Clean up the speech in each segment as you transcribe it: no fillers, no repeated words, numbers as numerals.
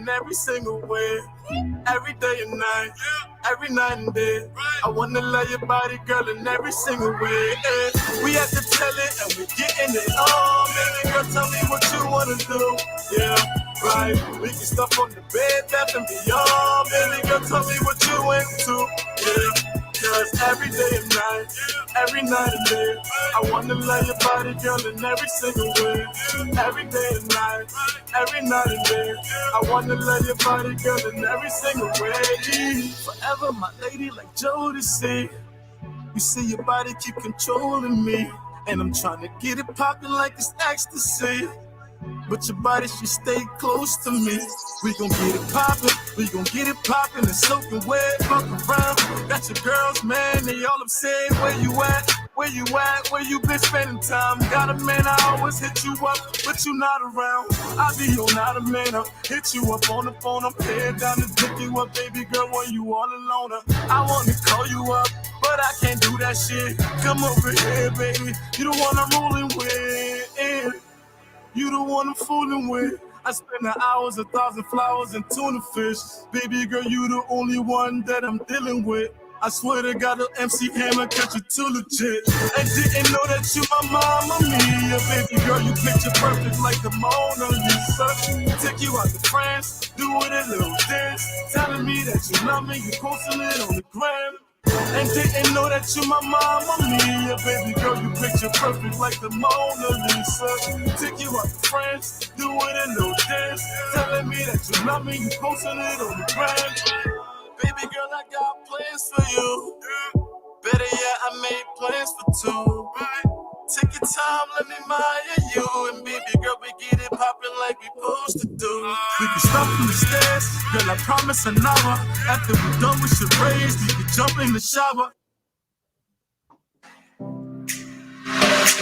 in every single way. Every day and night, every night and day. I wanna love your body, girl, in every single way. We have to tell it and we getting it on. Baby girl, tell me what you wanna do. Yeah, right. We can stop on the bed, bath and beyond. Baby girl, tell me what you into. Yeah. Cause every day and night, every night and day, I wanna love your body, girl, in every single way. Every day and night, every night and day, I wanna love your body, girl, in every single way. Forever, my lady, like Jodeci. You see your body keep controlling me, and I'm trying to get it popping like it's ecstasy. But your body should stay close to me. We gon' get it poppin', we gon' get it poppin' and soaking wet, fuck around. Got your girls, man, they all upset. Where you at? Where you at? Where you been spending time? Got a man, I always hit you up, but you not around. I be your not a man, I hit you up on the phone. I'm head down to pick you up, baby girl, when you all alone. I wanna call you up, but I can't do that shit. Come over here, baby, you the one I'm rolling with. You the one I'm fooling with. I spend the hours, 1,000 flowers, and tuna fish. Baby girl, you the only one that I'm dealing with. I swear to God, the MC Hammer catch you too legit. And didn't know that you my mama mia. Baby girl, you picture perfect like the Mona Lisa. Take you out to France, do it a little dance. Telling me that you love me, you posting it on the gram. And didn't know that you my mama mia. Baby girl, you picture perfect like the Mona Lisa. Take you out to France, do it a little dance. Telling me that you love me, you posting it on the gram. Baby girl, I got plans for you. Better yet, I made plans for two. Take your time, let me admire you. And baby girl, we get it poppin' like we supposed to do. We can stop from the stairs, girl, I promise an hour. After we're done, we should raise. We can jump in the shower.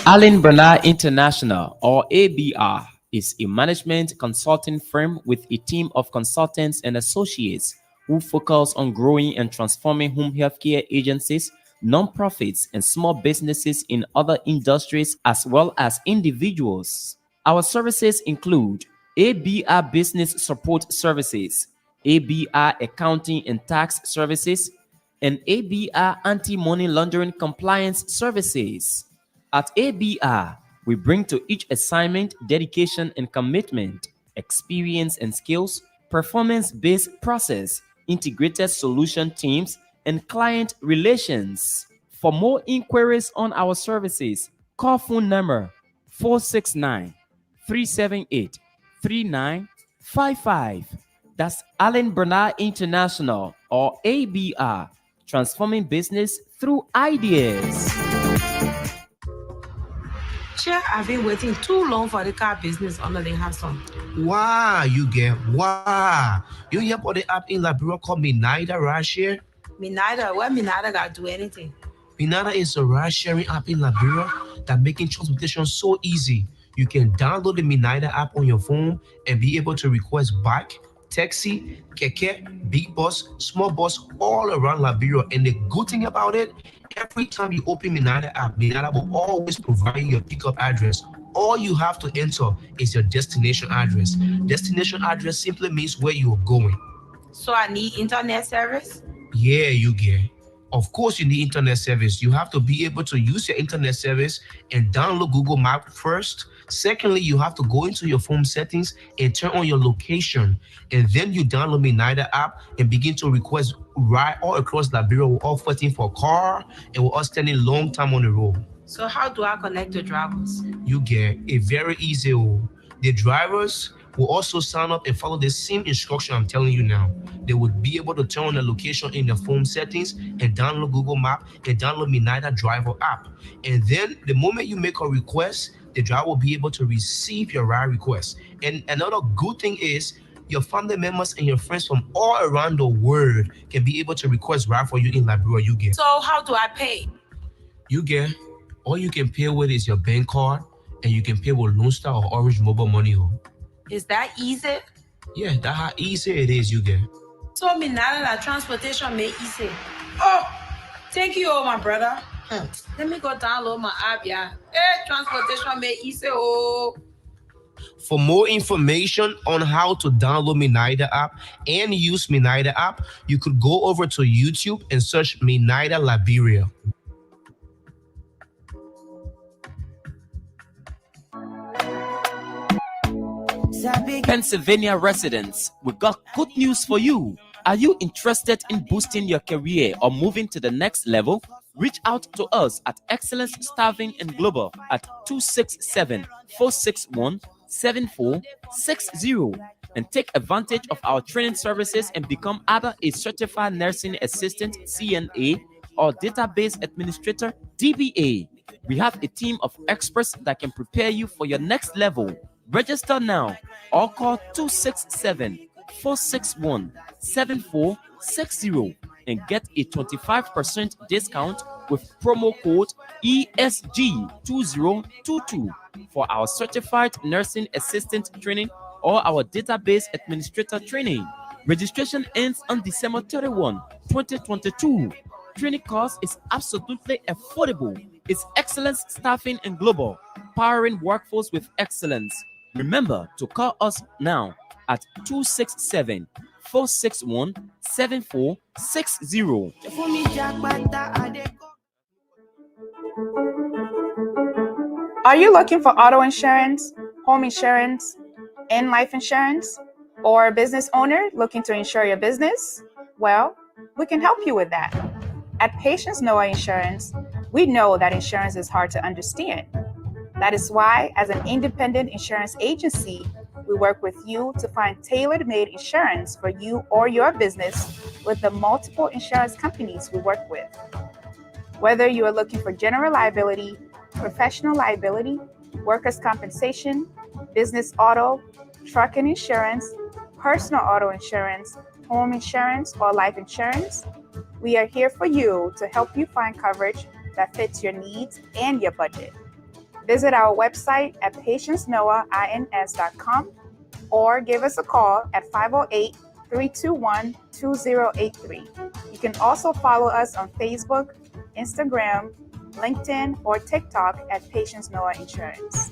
Allen Bernard International, or ABR, is a management consulting firm with a team of consultants and associates who focus on growing and transforming home healthcare agencies, non-profits, and small businesses in other industries as well as individuals. Our services include ABR Business Support Services, ABR Accounting and Tax Services, and ABR Anti-Money Laundering Compliance Services. At ABR, we bring to each assignment dedication and commitment, experience and skills, performance-based process, integrated solution teams, and client relations. For more inquiries on our services, call phone number 469-378-3955. That's Allen Bernard International, or ABR, transforming business through ideas. Chair, I've been waiting too long for the car business under the hustle. Wow, you get wow. You hear about the app in Liberia called Minida right here? Minida, what Minida got to do anything? Minida is a ride sharing app in Liberia that making transportation so easy. You can download the Minida app on your phone and be able to request bike, taxi, keke, big bus, small bus all around Liberia. And the good thing about it, every time you open Minida app, Minida will always provide you your pickup address. All you have to enter is your destination address. Destination address simply means where you are going. So I need internet service? Yeah, you get. Of course, you need internet service. You have to be able to use your internet service and download Google Maps first. Secondly, you have to go into your phone settings and turn on your location. And then you download Minida app and begin to request ride all across Liberia. We're all fighting for a car and we're all standing long time on the road. So how do I connect the drivers? You get it very easy. The drivers will also sign up and follow the same instruction I'm telling you now. They would be able to turn on the location in the phone settings and download Google Maps and download Minida driver app. And then the moment you make a request, the driver will be able to receive your ride request. And another good thing is your family members and your friends from all around the world can be able to request ride for you in Liberia. You get. So how do I pay? You get. All you can pay with is your bank card, and you can pay with Lone Star or Orange Mobile Money. Is that easy? Yeah, that's how easy it is, you get. So Minida transportation made easy. Oh, thank you, my brother. Let me go download my app, yeah. Hey, transportation made easy, oh. For more information on how to download Minaida app and use Minaida app, you could go over to YouTube and search Minaida Liberia. Pennsylvania residents, we got good news for you. Are you interested in boosting your career or moving to the next level? Reach out to us at Excellence Staffing and Global at 267-461-7460 and take advantage of our training services and become either a certified nursing assistant CNA or database administrator DBA. We have a team of experts that can prepare you for your next level. Register now or call 267-461-7460 and get a 25% discount with promo code ESG2022 for our certified nursing assistant training or our database administrator training. Registration ends on December 31, 2022. Training cost is absolutely affordable. It's Excellence Staffing and Global, powering workforce with excellence. Remember to call us now at 267-461-7460. Are you looking for auto insurance, home insurance, and life insurance? Or a business owner looking to insure your business? Well, we can help you with that. At Patience Noah Insurance, we know that insurance is hard to understand. That is why, as an independent insurance agency, we work with you to find tailor-made insurance for you or your business with the multiple insurance companies we work with. Whether you are looking for general liability, professional liability, workers' compensation, business auto, trucking insurance, personal auto insurance, home insurance, or life insurance, we are here for you to help you find coverage that fits your needs and your budget. Visit our website at patientnoahins.com or give us a call at 508-321-2083. You can also follow us on Facebook, Instagram, LinkedIn, or TikTok at Patience Noah Insurance.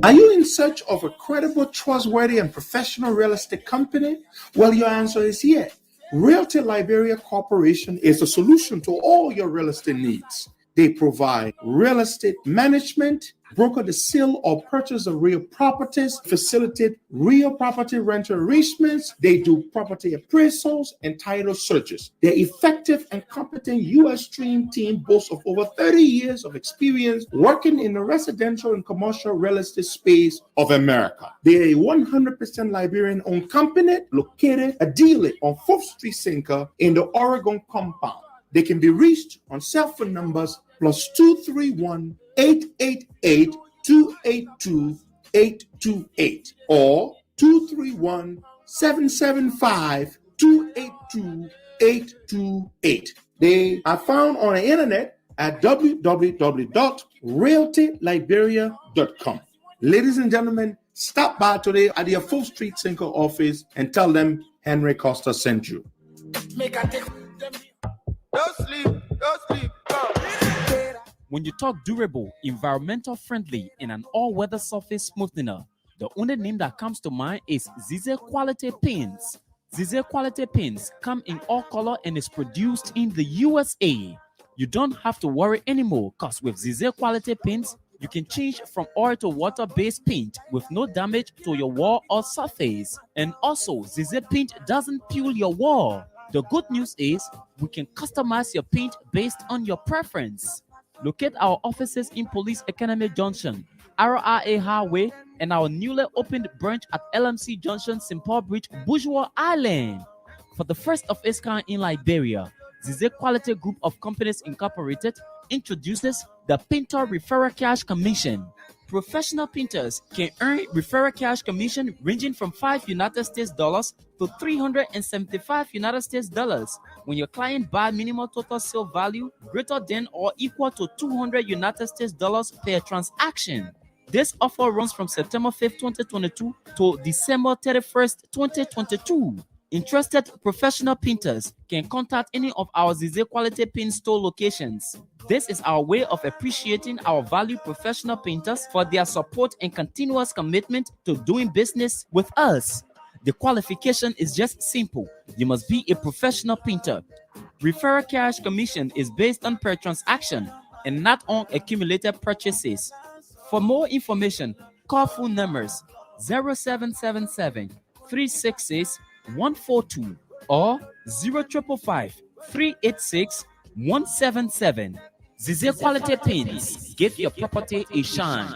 Are you in search of a credible, trustworthy, and professional real estate company? Well, your answer is yes. Realty Liberia Corporation is a solution to all your real estate needs. They provide real estate management, broker the sale or purchase of real properties, facilitate real property rental arrangements. They do property appraisals and title searches. Their effective and competent U.S. trained team boasts of over 30 years of experience working in the residential and commercial real estate space of America. They are a 100% Liberian-owned company located ideally on 4th Street Sinker in the Oregon compound. They can be reached on cell phone numbers +231-888-282-828 or 231-775-282-828. They are found on the internet at www.realtyliberia.com. Ladies and gentlemen, stop by today at your 4th Street Sinker office and tell them Henry Costa sent you. Don't sleep, don't sleep. When you talk durable, environmental friendly, and an all-weather surface smoothener, the only name that comes to mind is Zize Quality Paints. Zize Quality Paints come in all color and is produced in the USA. You don't have to worry anymore because with Zize Quality Paints, you can change from oil to water-based paint with no damage to your wall or surface. And also, Zize Paint doesn't peel your wall. The good news is we can customize your paint based on your preference. Locate our offices in Police Academy Junction, RRA Highway, and our newly opened branch at LMC Junction, St. Paul Bridge, Bourgeois Island. For the first of its kind in Liberia, Zize Quality Group of Companies Incorporated introduces the Painter Referral Cash Commission. Professional painters can earn referral cash commission ranging from $5 United States dollars to $375 United States dollars when your client buy minimum total sale value greater than or equal to $200 United States dollars per transaction. This offer runs from September 5th, 2022 to December 31st, 2022. Interested professional painters can contact any of our Zize Quality Paint store locations. This is our way of appreciating our valued professional painters for their support and continuous commitment to doing business with us. The qualification is just simple. You must be a professional painter. Referral cash commission is based on per transaction and not on accumulated purchases. For more information, call phone numbers 0777 366 142 or 0555 386 177. Zize Quality Paints. Give your property a shine.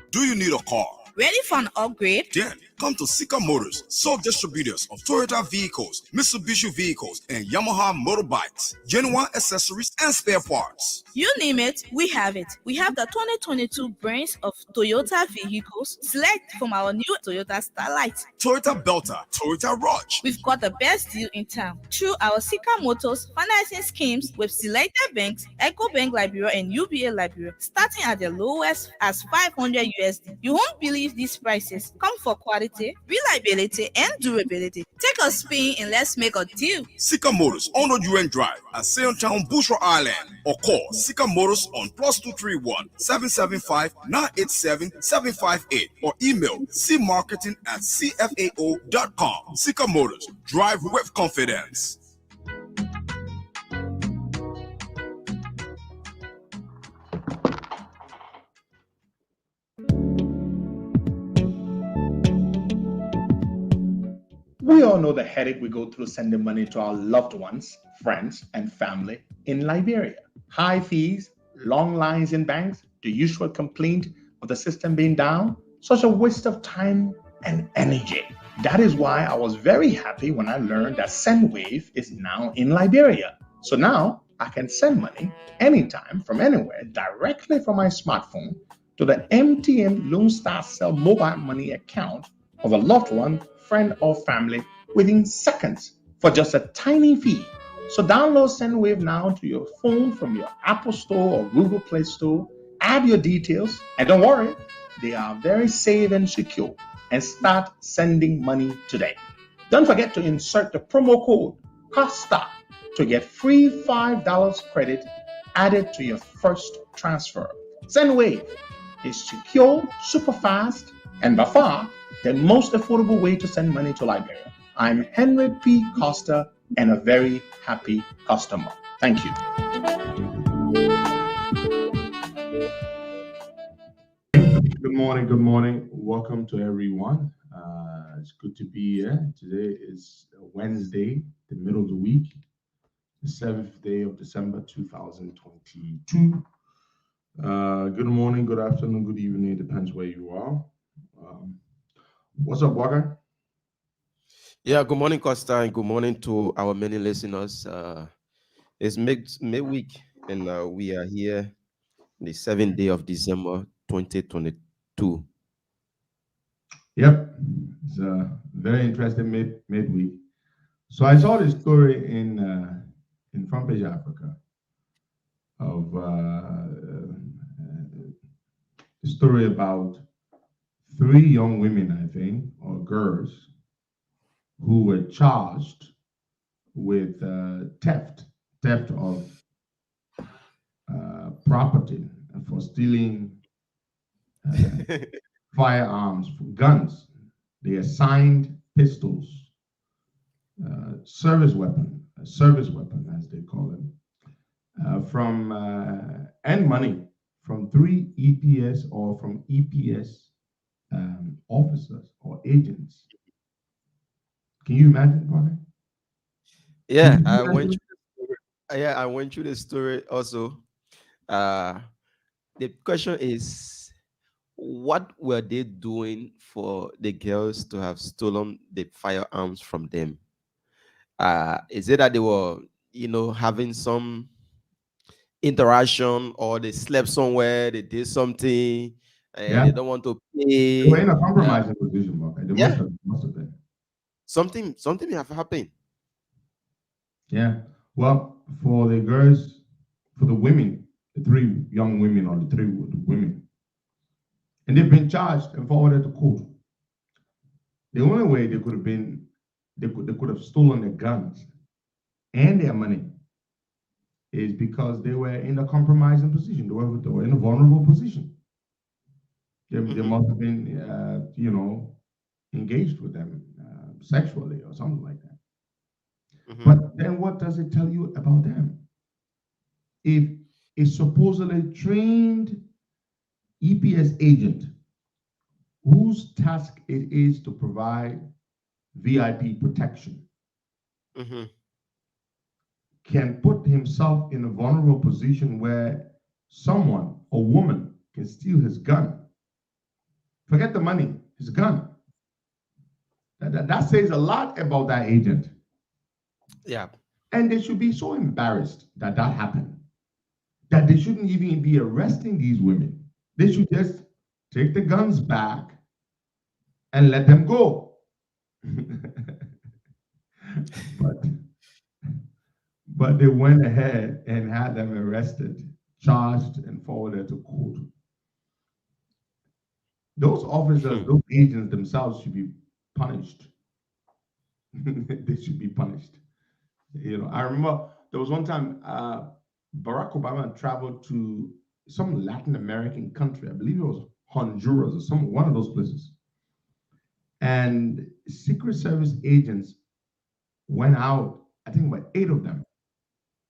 Do you need a car? Ready for an upgrade? Then come to Sika Motors, sole distributors of Toyota vehicles, Mitsubishi vehicles, and Yamaha motorbikes, genuine accessories and spare parts. You name it, we have it. We have the 2022 brands of Toyota vehicles. Select from our new Toyota Starlight, Toyota Belter, Toyota Rush. We've got the best deal in town through our Sika Motors financing schemes with selected banks, EcoBank Liberia and UBA Liberia, starting at the lowest as 500 USD. You won't believe these prices. Come for quality, reliability, and durability. Take a spin and let's make a deal. Sika Motors on the UN Drive at Sayotown, Bushra Island, or call Sika Motors on +231 775 987 758 or email cmarketing@cfao.com. Sika Motors, drive with confidence. We all know the headache we go through sending money to our loved ones, friends, and family in Liberia. High fees, long lines in banks, the usual complaint of the system being down, such a waste of time and energy. That is why I was very happy when I learned that SendWave is now in Liberia. So now I can send money anytime from anywhere directly from my smartphone to the MTN Lone Star Cell mobile money account of a loved one, friend, or family within seconds for just a tiny fee. So download SendWave now to your phone from your Apple Store or Google Play Store. Add your details, and don't worry, they are very safe and secure. And start sending money today. Don't forget to insert the promo code COSTA to get free $5 credit added to your first transfer. SendWave is secure, super fast, and by far the most affordable way to send money to Liberia. I'm Henry P. Costa and a very happy customer. Thank you. Good morning. Welcome to everyone. It's good to be here. Today is Wednesday, the middle of the week, the 7th day of December 2022. Good morning, good afternoon, good evening. It depends where you are. What's up, Walker? Yeah, good morning, Costa, and good morning to our many listeners. It's midweek, and we are here the 7th day of December 2022. Yep, it's a very interesting midweek. So I saw this story in Front Page Africa of a story about 3 young women, I think, or girls, who were charged with theft of property for stealing firearms, guns. They assigned pistols, service weapon as they call them, and money from 3 EPS or from EPS officers or agents. Can you imagine, Bonnie? Yeah, I went through the story also. The question is, what were they doing for the girls to have stolen the firearms from them? Is it that they were, having some interaction, or they slept somewhere, they did something, and they don't want to pay? They were in a compromising position, Bonnie. Must have been. Something may have happened. Yeah. Well, for the girls, for the women, the 3 young women or the 3 women, and they've been charged and forwarded to court. The only way they could have been, they could have stolen their guns and their money is because they were in a compromising position. They were in a vulnerable position. They must have been, engaged with them sexually or something like that. But then what does it tell you about them? If a supposedly trained EPS agent whose task it is to provide VIP protection can put himself in a vulnerable position where someone, a woman, can steal his gun. Forget the money, his gun. That says a lot about that agent. Yeah. And they should be so embarrassed that happened, that they shouldn't even be arresting these women. They should just take the guns back and let them go. But they went ahead and had them arrested, charged, and forwarded to court. Those officers, those agents themselves should be punished. They should be punished. I remember there was one time Barack Obama traveled to some Latin American country. I believe it was Honduras or one of those places. And Secret Service agents went out, I think about 8 of them.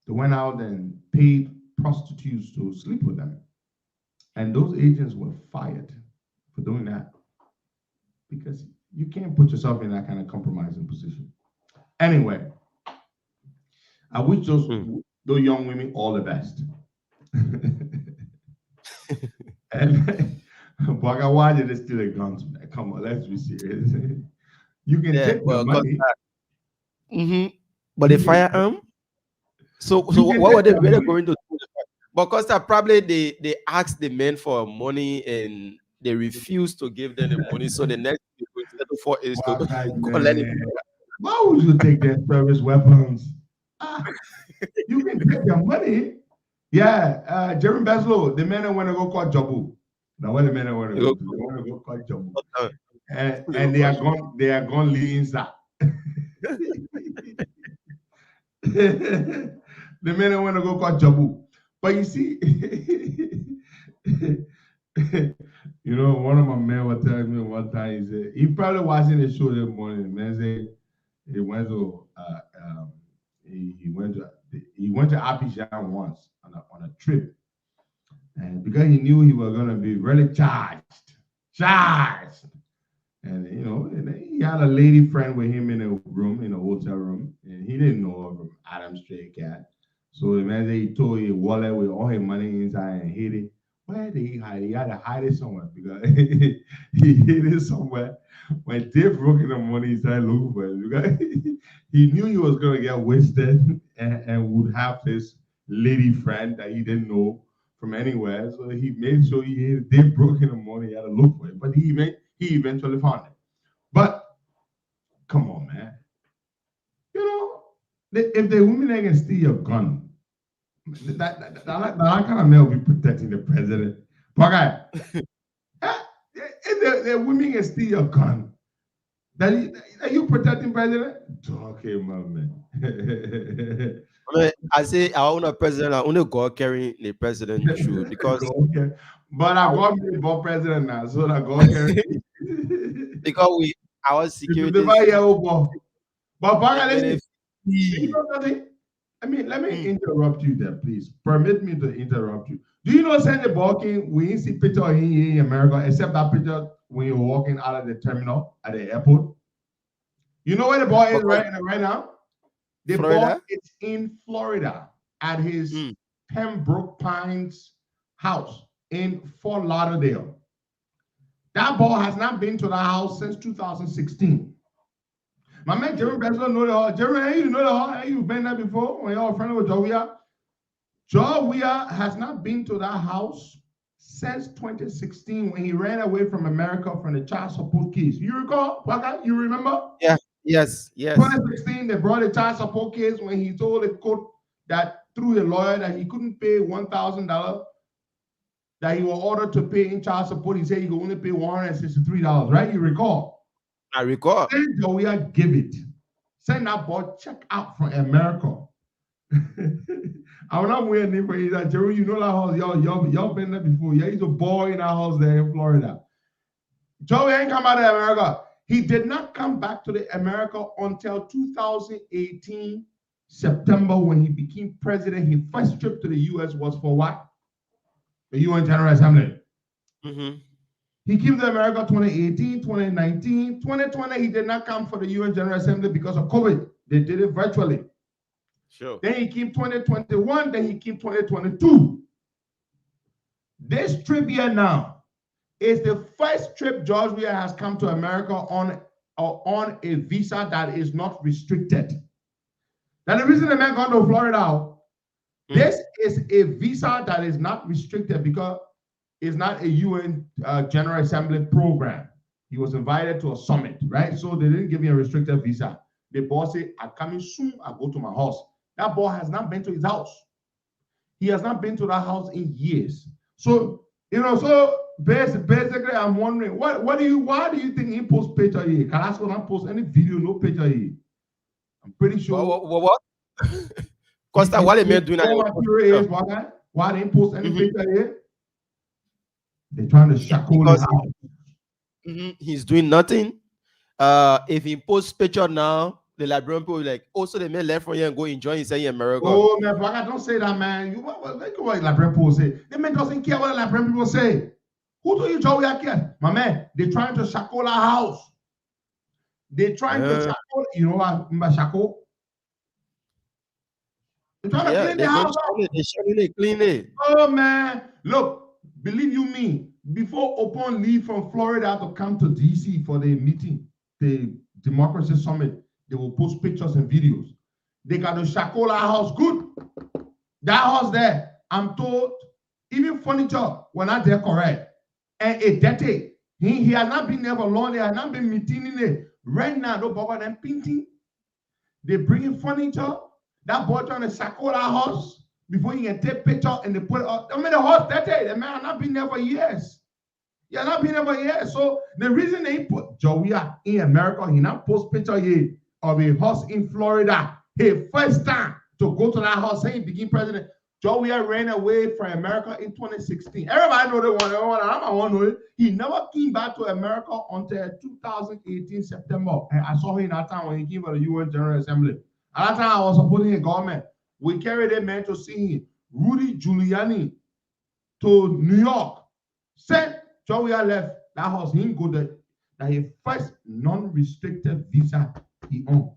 They went out and paid prostitutes to sleep with them. And those agents were fired for doing that because you can't put yourself in that kind of compromising position. Anyway, I wish those young women all the best. And why did they steal the guns? Come on, let's be serious. You can take the money. But the firearm? So what were they really going to do? Because probably they asked the men for money and they refused to give them the money. So the next thing they settle for is to collect it. Why would you take their service weapons? You can take their money. Yeah, Jeremy Beslow, the men want to go call Jabu. Now what the men want to go do? They want to go call Jabu. And they are gone leaving inside. The men want to go call Jabu. But you see, one of my men was telling me one time, he said, he probably watching the show this morning. Man said he went to Abidjan once on a trip. And because he knew he was gonna be really charged. And he had a lady friend with him in a room, in a hotel room, and he didn't know her from Adam Stray Cat. So the man said he told his wallet with all his money inside and hid it. Where did he hide it? He had to hide it somewhere because he hid it somewhere. When they broke in the money, he started looking for it because he knew he was gonna get wasted and would have this lady friend that he didn't know from anywhere. So he made sure he hid it. They broke in the money, he had to look for it. But he eventually found it. But come on, man. If the women can steal your gun, that kind of man will be protecting the president. But if the women can steal your gun, are you protecting president? Okay, my man. I say I want a president. I want to go carrying the president shoe because. But I got me for president now, so I go carry. Because our security. But listen, you know nothing. Let me interrupt you there, please. Permit me to interrupt you. Do you know Sandy Balkin? We didn't see picture of him here in America, except that picture when you're walking out of the terminal at the airport. You know where the boy is right now? The boy is in Florida at his Pembroke Pines house in Fort Lauderdale. That boy has not been to the house since 2016. My man Jeremy Beslow know the hall. Jeremy, you know the hall? Hey, you've been there before when you're a friend with Joe Weir. Joe Weir has not been to that house since 2016 when he ran away from America from the child support case. You recall, Waka? You remember? Yeah. Yes. 2016, they brought a child support case when he told the court that through a lawyer that he couldn't pay $1,000 that he was ordered to pay in child support. He said he could only pay $163, right? You recall? I recall. Then Joey give it. Send that boy check out from America. I'm not waiting for you that Jerry, you know that house. Y'all been there before. Yeah, he's a boy in that house there in Florida. Joey ain't come out of America. He did not come back to the America until 2018 September when he became president. His first trip to the U.S. was for what? The UN General Assembly. Mm-hmm. He came to America 2018, 2019, 2020. He did not come for the UN General Assembly because of COVID. They did it virtually. Sure. Then he came 2021. Then he came 2022. This trip here now is the first trip George Weah has come to America on a visa that is not restricted. Now, the reason the man gone to Florida, this is a visa that is not restricted because it's not a UN General Assembly program. He was invited to a summit, right? So they didn't give him a restricted visa. The boss said, I'm coming soon, I'll go to my house. That boy has not been to his house. He has not been to that house in years. So, so basically, I'm wondering, why do you think he post picture here? Carrasco not post any video, no picture here. I'm pretty sure. What? Costa, what they meant doing that? Why they post any picture here? They're trying to shackle the house. He's doing nothing. If he posts picture now, the Liberian people will be like, also they may left from here and go enjoy himself in America. Oh man, Baga, don't say that, man. What Liberian people say? The man doesn't care what the Liberian people say. Who do you Joey care? My man, they're trying to shackle our house. They're trying to shackle, you know what shackle? They're trying to clean the house. They clean it. Oh man, look, believe you me, before Opon leave from Florida to come to DC for the meeting, the Democracy Summit, they will post pictures and videos. They got to shackle our house good. That house there, I'm told, even furniture, we're not there correct. And a dirty. He has not been there for long. They have not been meeting in it. Right now, no bother them painting. They bring in furniture. That boy trying to shackle our house before he can take picture and they put it up. I mean, the house dirty. The man has not been there for years. He has not been there for years. So the reason they put Joey in America, he not post picture here of a house in Florida. Hey, first time to go to that house, saying he became president. Joey ran away from America in 2016. Everybody know the one. I don't want to know it. He never came back to America until 2018 September. And I saw him that time when he came to the UN General Assembly. At that time, I was supporting the government. We carried a man to see him, Rudy Giuliani, to New York. Said Joey left that house. He didn't go there. That his first non-restricted visa he owned.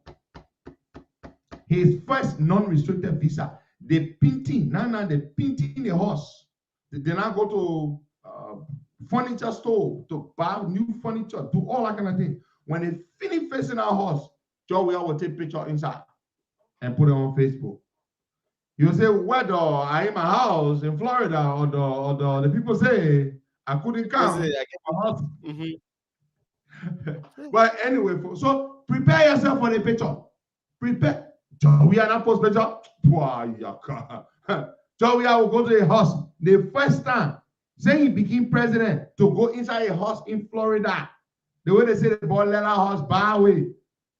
His first non-restricted visa. They painting. Now they painting the house. They now go to furniture store to buy new furniture, do all that kind of thing. When they finish facing our house, Joey will take picture inside and put it on Facebook. You say, whether I in my house in Florida or the people say I couldn't come. But anyway, so prepare yourself for the picture. Prepare. We are not post picture. Joey will go to a house the first time. Say he became president to go inside a house in Florida. The way they say the boy let our house buy away.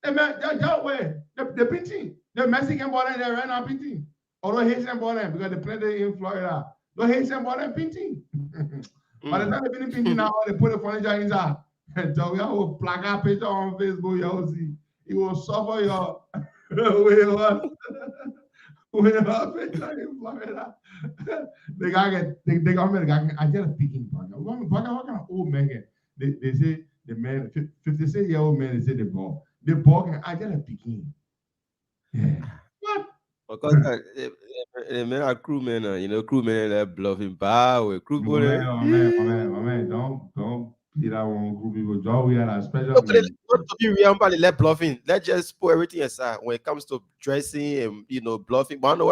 The painting. The Mexican boy there right now painting. Or the Haitian boy there because they play in Florida. The Haitian boy there painting. By the time they finish painting now, they put the furniture inside. Joey will plug a picture on Facebook. You will see. He will suffer your they got I get a picking bugger. What kind of old man? They say the man 56-year-old man. They say the ball can I get a picking. Yeah. What? Because the men are crewmen, crewmen are bluffing power. My man, don't be that one group people. Joe, we had a special. Not let bluffing. Let's just put everything aside when it comes to dressing and bluffing. But I know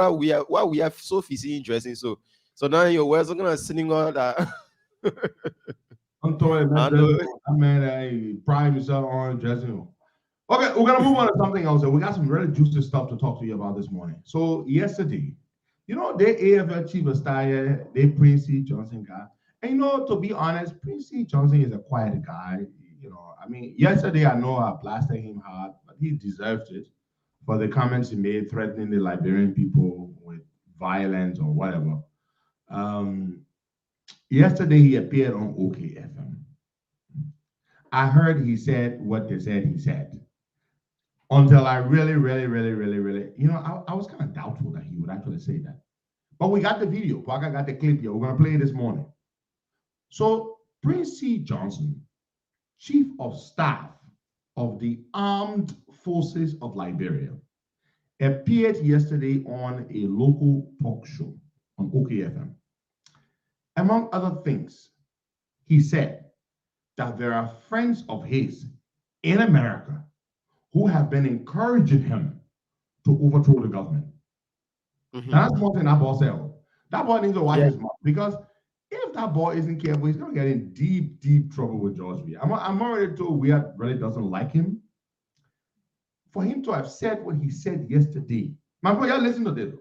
why we have so busy in dressing. So now your words are gonna sitting on that. I'm telling you, man, pride yourself on dressing. Okay, we're gonna move on to something else. We got some really juicy stuff to talk to you about this morning. So yesterday, the AFL chief of staff, they Prince Johnson guy. And to be honest, Prince C. Johnson is a quiet guy. I mean, yesterday I know I blasted him hard, but he deserves it for the comments he made threatening the Liberian people with violence or whatever. Yesterday he appeared on OKFM. I heard he said what they said he said. Until I really, I was kind of doubtful that he would actually say that. But we got the video. Waka got the clip here. We're going to play it this morning. So Prince C. Johnson, Chief of Staff of the Armed Forces of Liberia, appeared yesterday on a local talk show on OKFM. Among other things, he said that there are friends of his in America who have been encouraging him to overthrow the government. That's one thing that boy said. That boy needs to watch his mouth, because if that boy isn't careful, he's going to get in deep trouble with George Weah. I'm already told Weah really doesn't like him. For him to have said what he said yesterday, my boy, listen to this.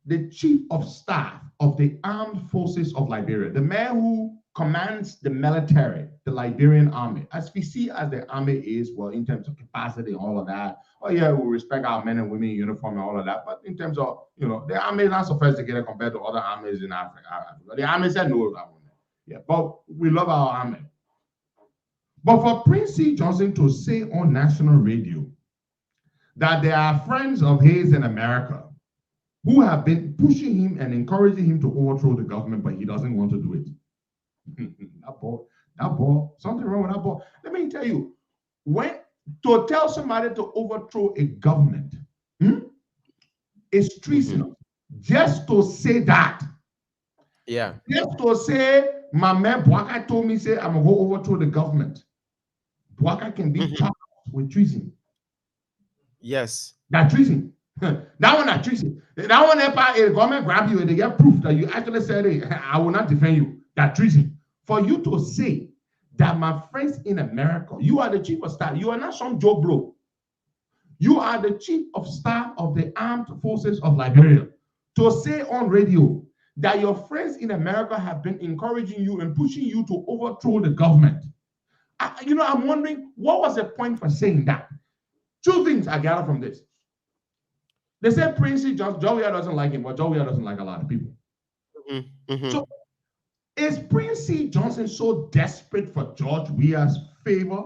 The Chief of Staff of the Armed Forces of Liberia, the man who commands the military, the Liberian army, as we see as the army is, well, in terms of capacity and all of that. Oh yeah, we respect our men and women in uniform and all of that. But in terms of, the army is not sophisticated compared to other armies in Africa. The army said no. Yeah, but we love our army. But for Prince C. Johnson to say on national radio that there are friends of his in America who have been pushing him and encouraging him to overthrow the government, but he doesn't want to do it. that boy, something wrong with that boy. Let me tell you, when to tell somebody to overthrow a government is treason. Just to say that. Yeah. Just to say, my man Bwaka told me, say, I'm going to go overthrow the government. Bwaka can be charged with treason. Yes. That treason. That one, that treason. That one, if the government grab you and they get proof that you actually said, hey, I will not defend you. That treason. For you to say that my friends in America, you are the chief of staff, you are not some Joe Blow. You are the chief of staff of the Armed Forces of Liberia. To say on radio that your friends in America have been encouraging you and pushing you to overthrow the government. I'm wondering, what was the point for saying that? Two things I gather from this. They said Prince C. Johnson, Joe Weah doesn't like him, but Joe Weah doesn't like a lot of people. So is Prince C. Johnson so desperate for George Weah's favor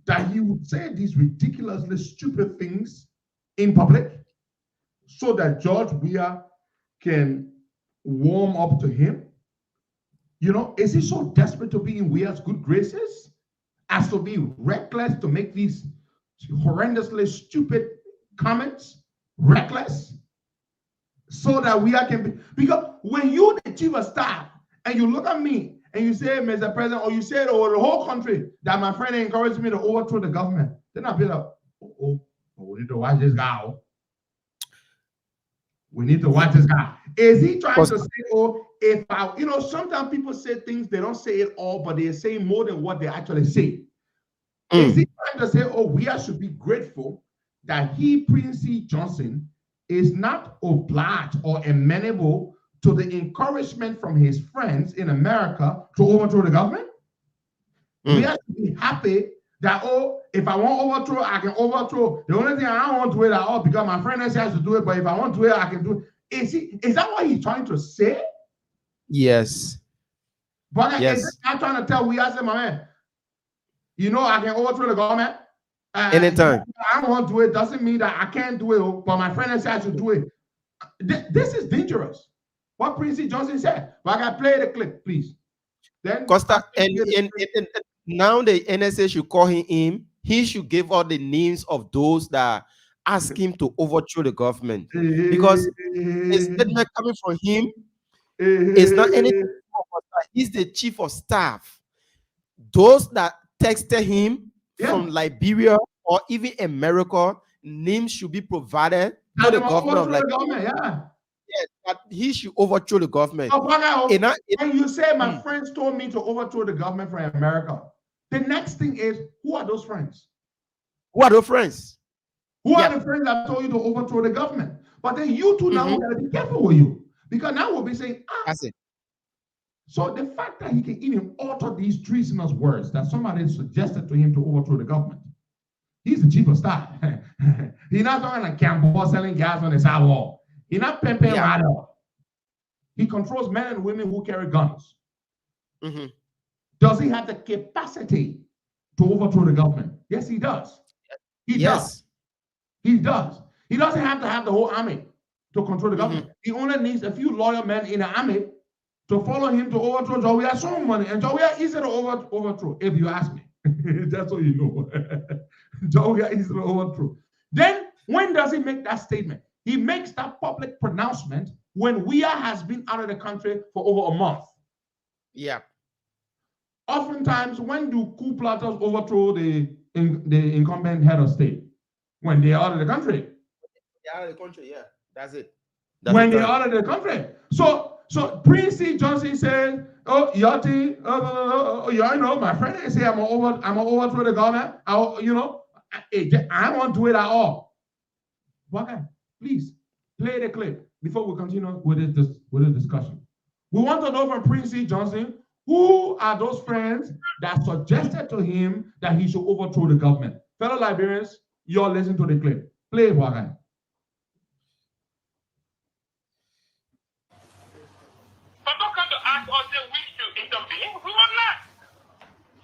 that he would say these ridiculously stupid things in public so that George Weah can warm up to him? Is he so desperate to be in Weah's good graces as to be reckless to make these horrendously stupid comments? Reckless? So that Weah can be, because when you're the chief of staff and you look at me and you say, Mr. President, or you say to the whole country that my friend encouraged me to overthrow the government, then I'll be like, we need to watch this guy. We need to watch this guy. Is he trying to say, sometimes people say things, they don't say it all, but they're saying more than what they actually say. Is he trying to say, we should be grateful that Prince C. Johnson, is not obliged or amenable to the encouragement from his friends in America to overthrow the government? We have to be happy that, if I want to overthrow, I can overthrow. The only thing I don't want to do it at all because my friend has to do it, but if I want to do it, I can do it. Is that what he's trying to say? Yes. But is not trying to tell Weah, my man, I can overthrow the government. Anytime. I don't want to do it. Doesn't mean that I can't do it, but my friend has to do it. This is dangerous. What Prince C. Johnson said. But I can play the clip, please. Then Costa, and now the NSA should call him in. He should give all the names of those that ask him to overthrow the government, because a statement coming from him is not anything. He's the chief of staff. Those that texted him from Liberia or even America, names should be provided to the government of Liberia. Yes, but he should overthrow the government. And you say my friends told me to overthrow the government from America. The next thing is, who are those friends? Who are those friends? Who are the friends that told you to overthrow the government? But then you two now gotta be careful with you. Because now we'll be saying, So the fact that he can even utter these treasonous words that somebody suggested to him to overthrow the government, he's the chief of staff. He's not talking like Campbell selling gas on the sidewalk. He's not pimping right up. He controls men and women who carry guns. Mm-hmm. Does he have the capacity to overthrow the government? Yes, he does. He does. He does. He doesn't have to have the whole army to control the government. He only needs a few loyal men in the army to follow him to overthrow Jawia some money. And Jawia is easy to overthrow, if you ask me. That's all you know. Jawia is easy to overthrow. Then, when does he make that statement? He makes that public pronouncement when Weah has been out of the country for over a month. Yeah. Oftentimes, when do coup plotters overthrow the incumbent head of state? When they're out of the country. They're out of the country, yeah. That's it. When they're out of the country. So Prince C. Johnson says, "Oh, Yachty, you know, my friend is here. I'm gonna overthrow the government. I won't do it at all." Okay, please play the clip before we continue with this discussion. We want to know from Prince C. Johnson, who are those friends that suggested to him that he should overthrow the government? Fellow Liberians, you're listening to the clip. Play it, Wagan. But don't come to ask us that we should intervene. We will not.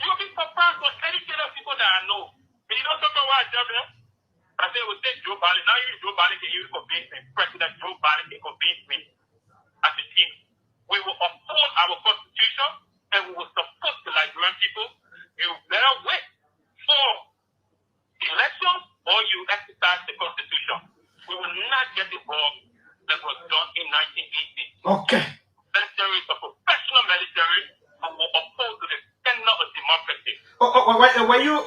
You'll be surprised with any kind of people that I know. But you don't talk about what I tell them. I say, we'll take Joe Biden. Now you Joe Biden can even convince me. President Joe Biden can convince me as a team. We will uphold our constitution and we will support the Liberian people. You better wait for elections or you exercise the constitution. We will not get involved that was done in 1980. Okay. Military is a professional military and will oppose to the standard of democracy.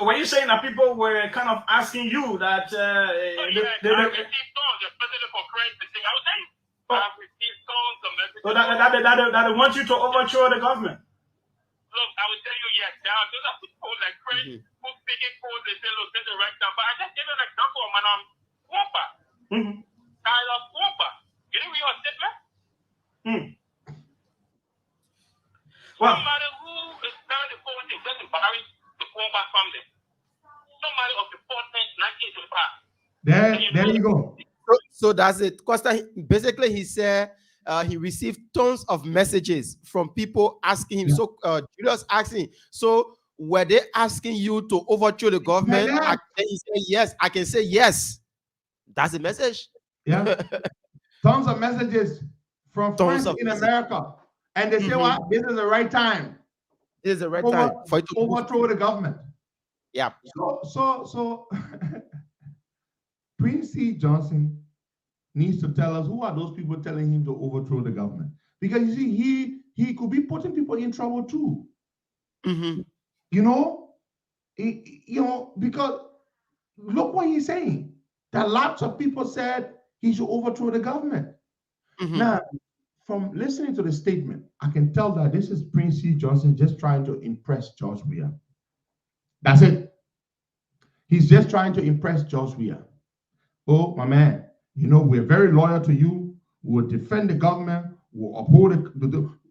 Were you saying that people were kind of asking you that? I received songs, especially for Christ. I was saying, I've received songs of messages. So that they want you to overthrow the government. Look, I will tell you, yes, there are those people like Chris who speaking for they say, look, this is the right time. But I just gave you an example of Madam Whopper. Tyler Whopper. You didn't read her statement? Well, somebody who is currently forwarding just embarrass the Whopper family. Somebody of the 14th, 1985. There you go. So that's it. Costa, basically, he said he received tons of messages from people asking him. So Julius asking, so were they asking you to overthrow the government? And he said, yes. I can say yes. That's the message. Yeah. Tons of messages from friends in America. And they say, well, this is the right time. This is the right time for you to overthrow the government. Yeah. So Prince C. Johnson needs to tell us who are those people telling him to overthrow the government. Because you see, he could be putting people in trouble too. Because look what he's saying. That lots of people said he should overthrow the government. Now, from listening to the statement, I can tell that this is Prince C. Johnson just trying to impress George Weah. That's it. He's just trying to impress George Weah. Oh, my man, we're very loyal to you. We'll defend the government. We'll uphold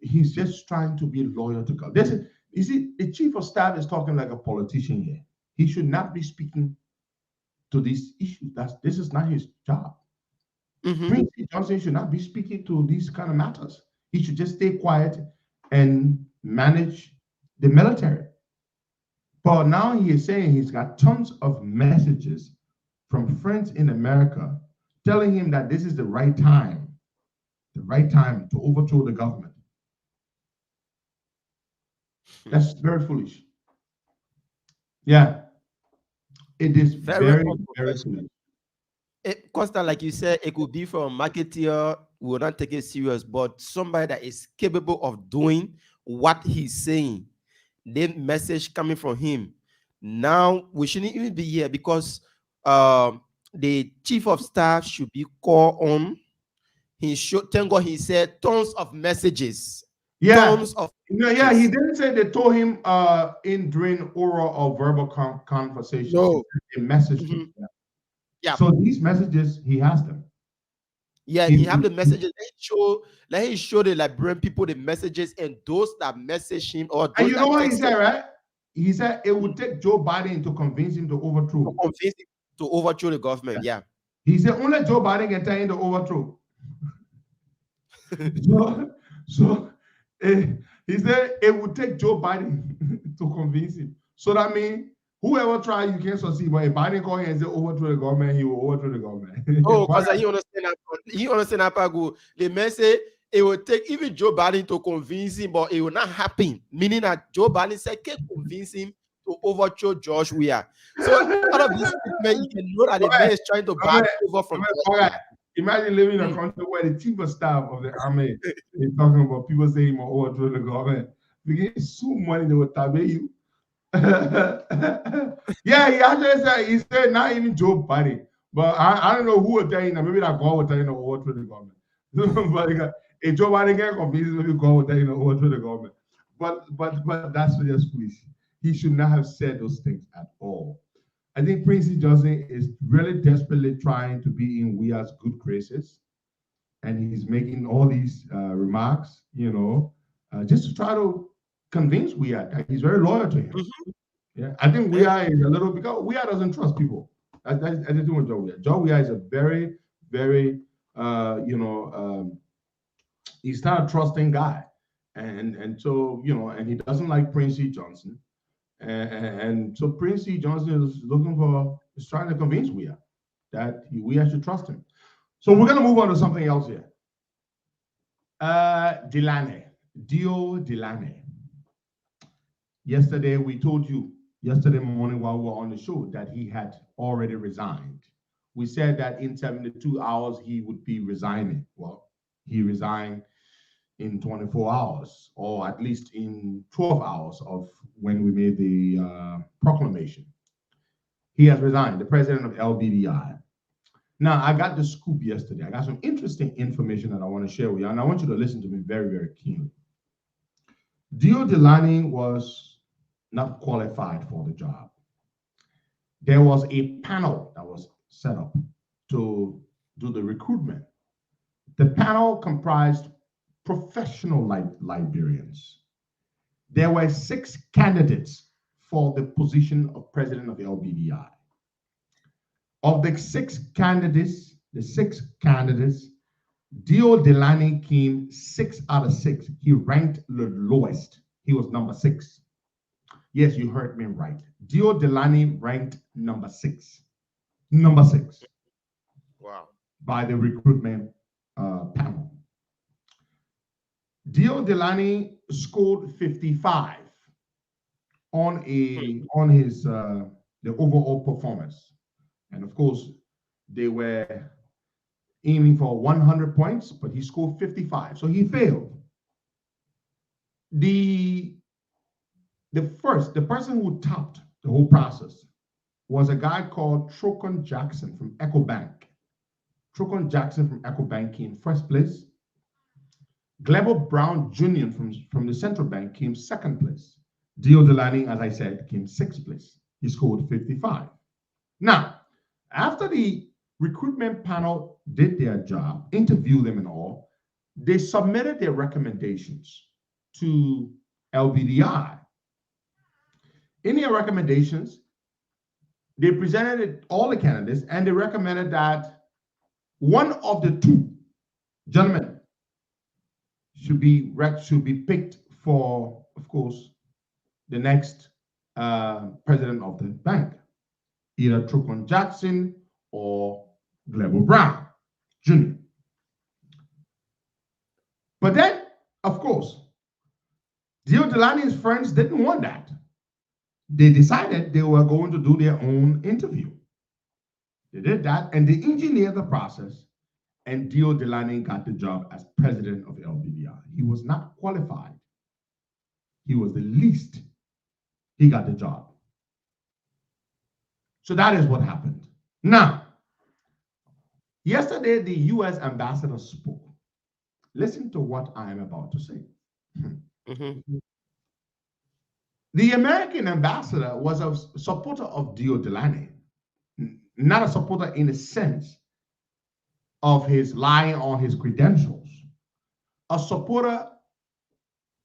he's just trying to be loyal to God. You see, the chief of staff is talking like a politician here. He should not be speaking to these issues. This is not his job. Prince C. Johnson should not be speaking to these kind of matters. He should just stay quiet and manage the military. But now he is saying he's got tons of messages from friends in America telling him that this is the right time to overthrow the government. That's very foolish. Yeah, it is very, very foolish. Costa, like you said, it could be from a marketer who will not take it serious, but somebody that is capable of doing what he's saying. The message coming from him. Now we shouldn't even be here because the chief of staff should be called on. Thank God he said tons of messages. Tons of messages. He didn't say they told him during oral or verbal conversation. No. A message. Yeah. So these messages, he has them. Yeah, he have the messages. Let him show the Liberian people the messages, and those that message him or And those you know that what he text said, him right? He said it would take Joe Biden to convince him to to overthrow. convince him to overthrow the government. Yeah. He said only Joe Biden can tell him to overthrow. so he said it would take Joe Biden to convince him. So that means whoever try, you can't succeed. But if Biden call here and say overthrow the government, he will overthrow the government. Oh, because he understand that. He understand that. Pago. The man say it will take even Joe Biden to convince him, but it will not happen. Meaning that Joe Biden said can convince him to overthrow George Weah. So out of this statement, you can know that the man is trying to buy over from George Weah. Imagine living in a country where the chief of staff of the army is talking about people saying he will overthrow the government. You get so money they will tabe you. Yeah, he actually said he said not even Joe Biden, but I don't know who will tell you now. Maybe that God will tell you to overthrow the government. But if Joe Biden can convince you, maybe God will tell you to overthrow the government. But that's just foolish. He should not have said those things at all. I think Quincy Johnson is really desperately trying to be in Weah's good graces, and he's making all these remarks, just to try to convince Weah that he's very loyal to him. Yeah, I think Weah is a little because Weah doesn't trust people. I didn't do with Joe Weah. Joe Weah is a very, very, he's not a trusting guy, and so and he doesn't like Quincy Johnson. And so Prince C. Johnson is trying to convince Weah that Weah should trust him. So we're going to move on to something else here. Dio Delaney. Yesterday, we told you, yesterday morning while we were on the show, that he had already resigned. We said that in 72 hours, he would be resigning. Well, he resigned in 24 hours, or at least in 12 hours of when we made the proclamation. He has resigned, the president of LBDI. Now, I got the scoop yesterday. I got some interesting information that I want to share with you, and I want you to listen to me very, very keenly. Dio Delaney was not qualified for the job. There was a panel that was set up to do the recruitment. The panel comprised professional Liberians. There were 6 candidates for the position of president of LBDI. Of the 6 candidates, Dio Delaney came 6 out of 6. He ranked the lowest. He was number 6. Yes, you heard me right. Dio Delaney ranked number 6. Number 6. Wow. By the recruitment panel. Dio Delaney scored 55 on his the overall performance, and of course they were aiming for 100 points, but he scored 55, so he failed. The person who topped the whole process was a guy called Trocon Jackson from EcoBank. Trocon Jackson from EcoBank came first place. Glebo Brown Jr. from the Central Bank came second place. Dio Delaney, as I said, came 6th place. He scored 55. Now, after the recruitment panel did their job, interviewed them and all, they submitted their recommendations to LBDI. In their recommendations, they presented all the candidates, and they recommended that one of the 2 gentlemen should be picked for, of course, the next president of the bank, either Trocon Jackson or Glebo Brown Jr. But then, of course, Dio Delaney's friends didn't want that. They decided they were going to do their own interview. They did that, and they engineered the process, and Dio Delaney got the job as president of LBDI. He was not qualified. He was the least. He got the job. So that is what happened. Now, yesterday, the U.S. ambassador spoke. Listen to what I am about to say. The American ambassador was a supporter of Dio Delaney, not a supporter in a sense of his lying on his credentials, a supporter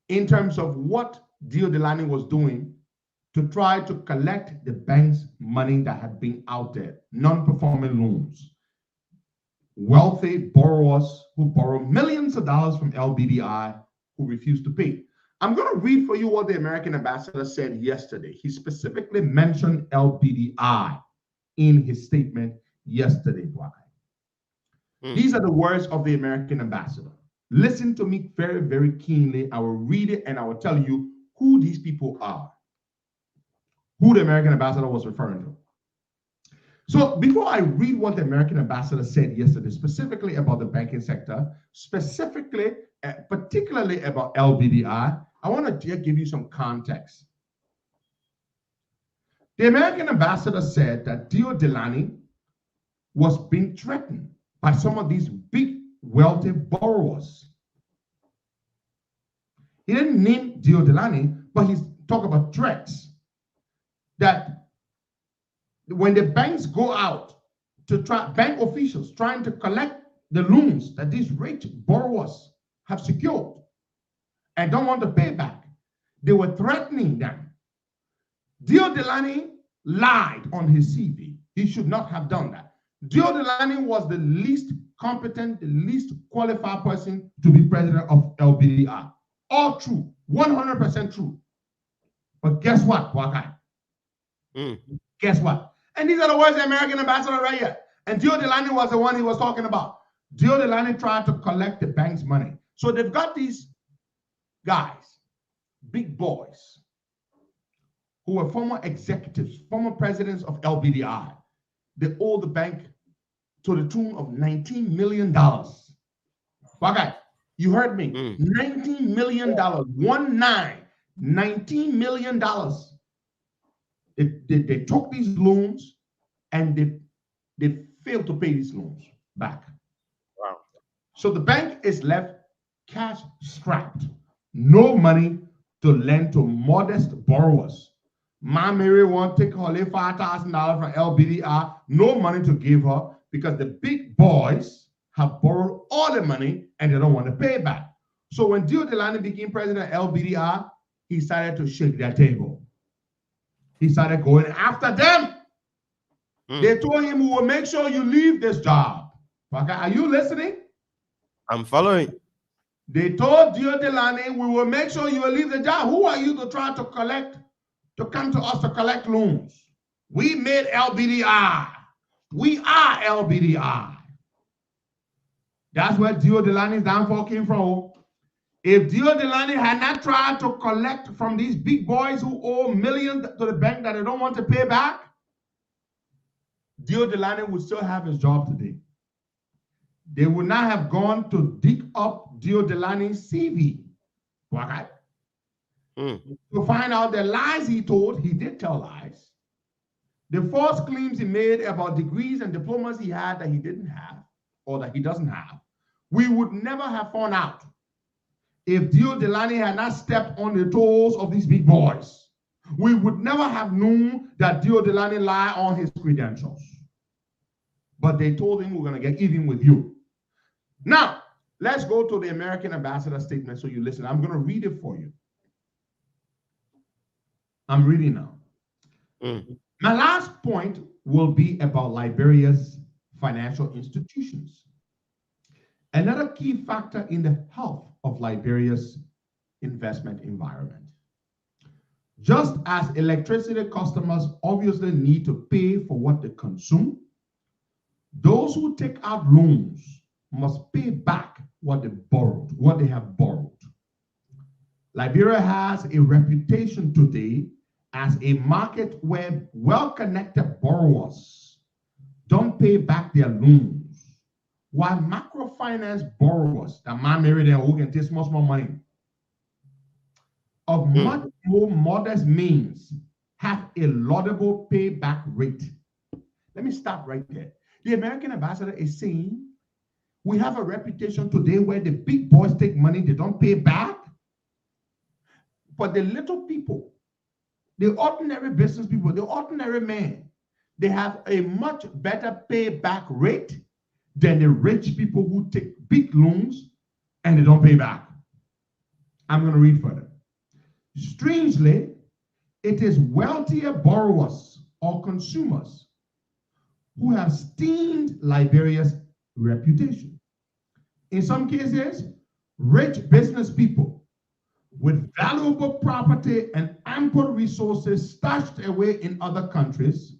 in terms of what Dio Delany was doing to try to collect the bank's money that had been out there, non-performing loans, wealthy borrowers who borrow millions of dollars from LBDI who refuse to pay. I'm going to read for you what the American ambassador said yesterday. He specifically mentioned LBDI in his statement yesterday. These are the words of the American ambassador. Listen to me very, very keenly. I will read it and I will tell you who these people are, who the American ambassador was referring to. So before I read what the American ambassador said yesterday, specifically about the banking sector, particularly about LBDI, I want to give you some context. The American ambassador said that Dio Delany was being threatened by some of these big wealthy borrowers. He didn't name Dio Delany, but he's talking about threats that when the banks go out to try, bank officials trying to collect the loans that these rich borrowers have secured and don't want to pay back, they were threatening them. Dio Delany lied on his CV. He should not have done that. Dio Delany was the least competent, the least qualified person to be president of LBDI. All true, 100% true. But guess what, Wakai? Guess what? And these are the words of the American ambassador right here. And Dio Delany was the one he was talking about. Dio Delany tried to collect the bank's money. So they've got these guys, big boys, who were former executives, former presidents of LBDI. They owe the bank to the tune of $19 million. Okay, you heard me. $19 million. $19 million. They took these loans and they failed to pay these loans back. Wow. So the bank is left cash strapped. No money to lend to modest borrowers. My Mary won't take her $5,000 from LBDI, no money to give her because the big boys have borrowed all the money and they don't want to pay back. So when Dio Delany became president of LBDI, he started to shake their table. He started going after them. They told him, we will make sure you leave this job. Okay, are you listening? I'm following. They told Dio Delany, we will make sure you will leave the job. Who are you to try to collect, to come to us to collect loans? We made LBDI. We are LBDI. That's where Dio Delany's downfall came from. If Dio Delany had not tried to collect from these big boys who owe millions to the bank that they don't want to pay back, Dio Delany would still have his job today. They would not have gone to dig up Dio Delany's CV. Right? To find out the lies he told. He did tell lies. The false claims he made about degrees and diplomas he had that he didn't have or that he doesn't have. We would never have found out if Dio Delany had not stepped on the toes of these big boys. We would never have known that Dio Delany lied on his credentials. But they told him, we're going to get even with you. Now, let's go to the American ambassador statement so you listen. I'm going to read it for you. I'm reading now. My last point will be about Liberia's financial institutions. Another key factor in the health of Liberia's investment environment. Just as electricity customers obviously need to pay for what they consume, those who take out loans must pay back what they borrowed, what they have borrowed. Liberia has a reputation today as a market where well-connected borrowers don't pay back their loans, while microfinance borrowers, that man married them who can take small money, of much more modest means have a laudable payback rate. Let me stop right there. The American ambassador is saying we have a reputation today where the big boys take money, they don't pay back. But the little people, the ordinary business people, the ordinary man, they have a much better payback rate than the rich people who take big loans and they don't pay back. I'm going to read further. Strangely, it is wealthier borrowers or consumers who have stained Liberia's reputation. In some cases, rich business people with valuable property and ample resources stashed away in other countries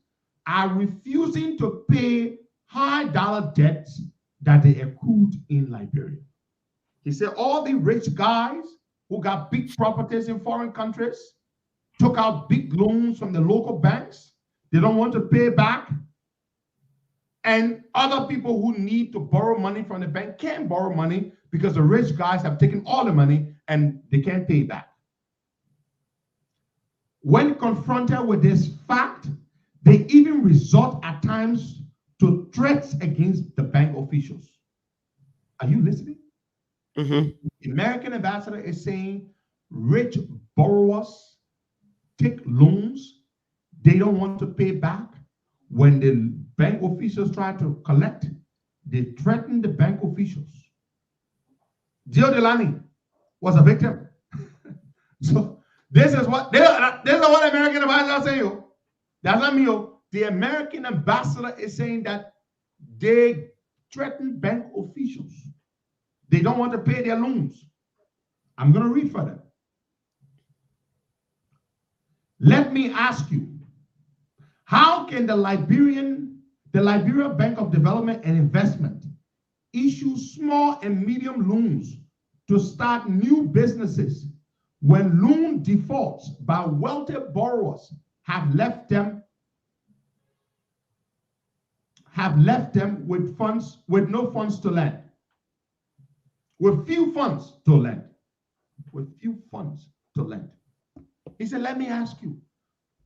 are refusing to pay high dollar debts that they accrued in Liberia. He said all the rich guys who got big properties in foreign countries took out big loans from the local banks. They don't want to pay back. And other people who need to borrow money from the bank can't borrow money because the rich guys have taken all the money and they can't pay back. When confronted with this fact, they even resort at times to threats against the bank officials. Are you listening? Mm-hmm. The American ambassador is saying rich borrowers take loans they don't want to pay back. When the bank officials try to collect, they threaten the bank officials. Gio Delany was a victim. So this is what American ambassador say. Yo. That's not me. Yo. The American ambassador is saying that they threaten bank officials. They don't want to pay their loans. I'm going to read further. Let me ask you, how can the Liberia Bank of Development and Investment issue small and medium loans to start new businesses when loan defaults by wealthy borrowers have left them with no funds to lend? With few funds to lend. With few funds to lend. He said, let me ask you,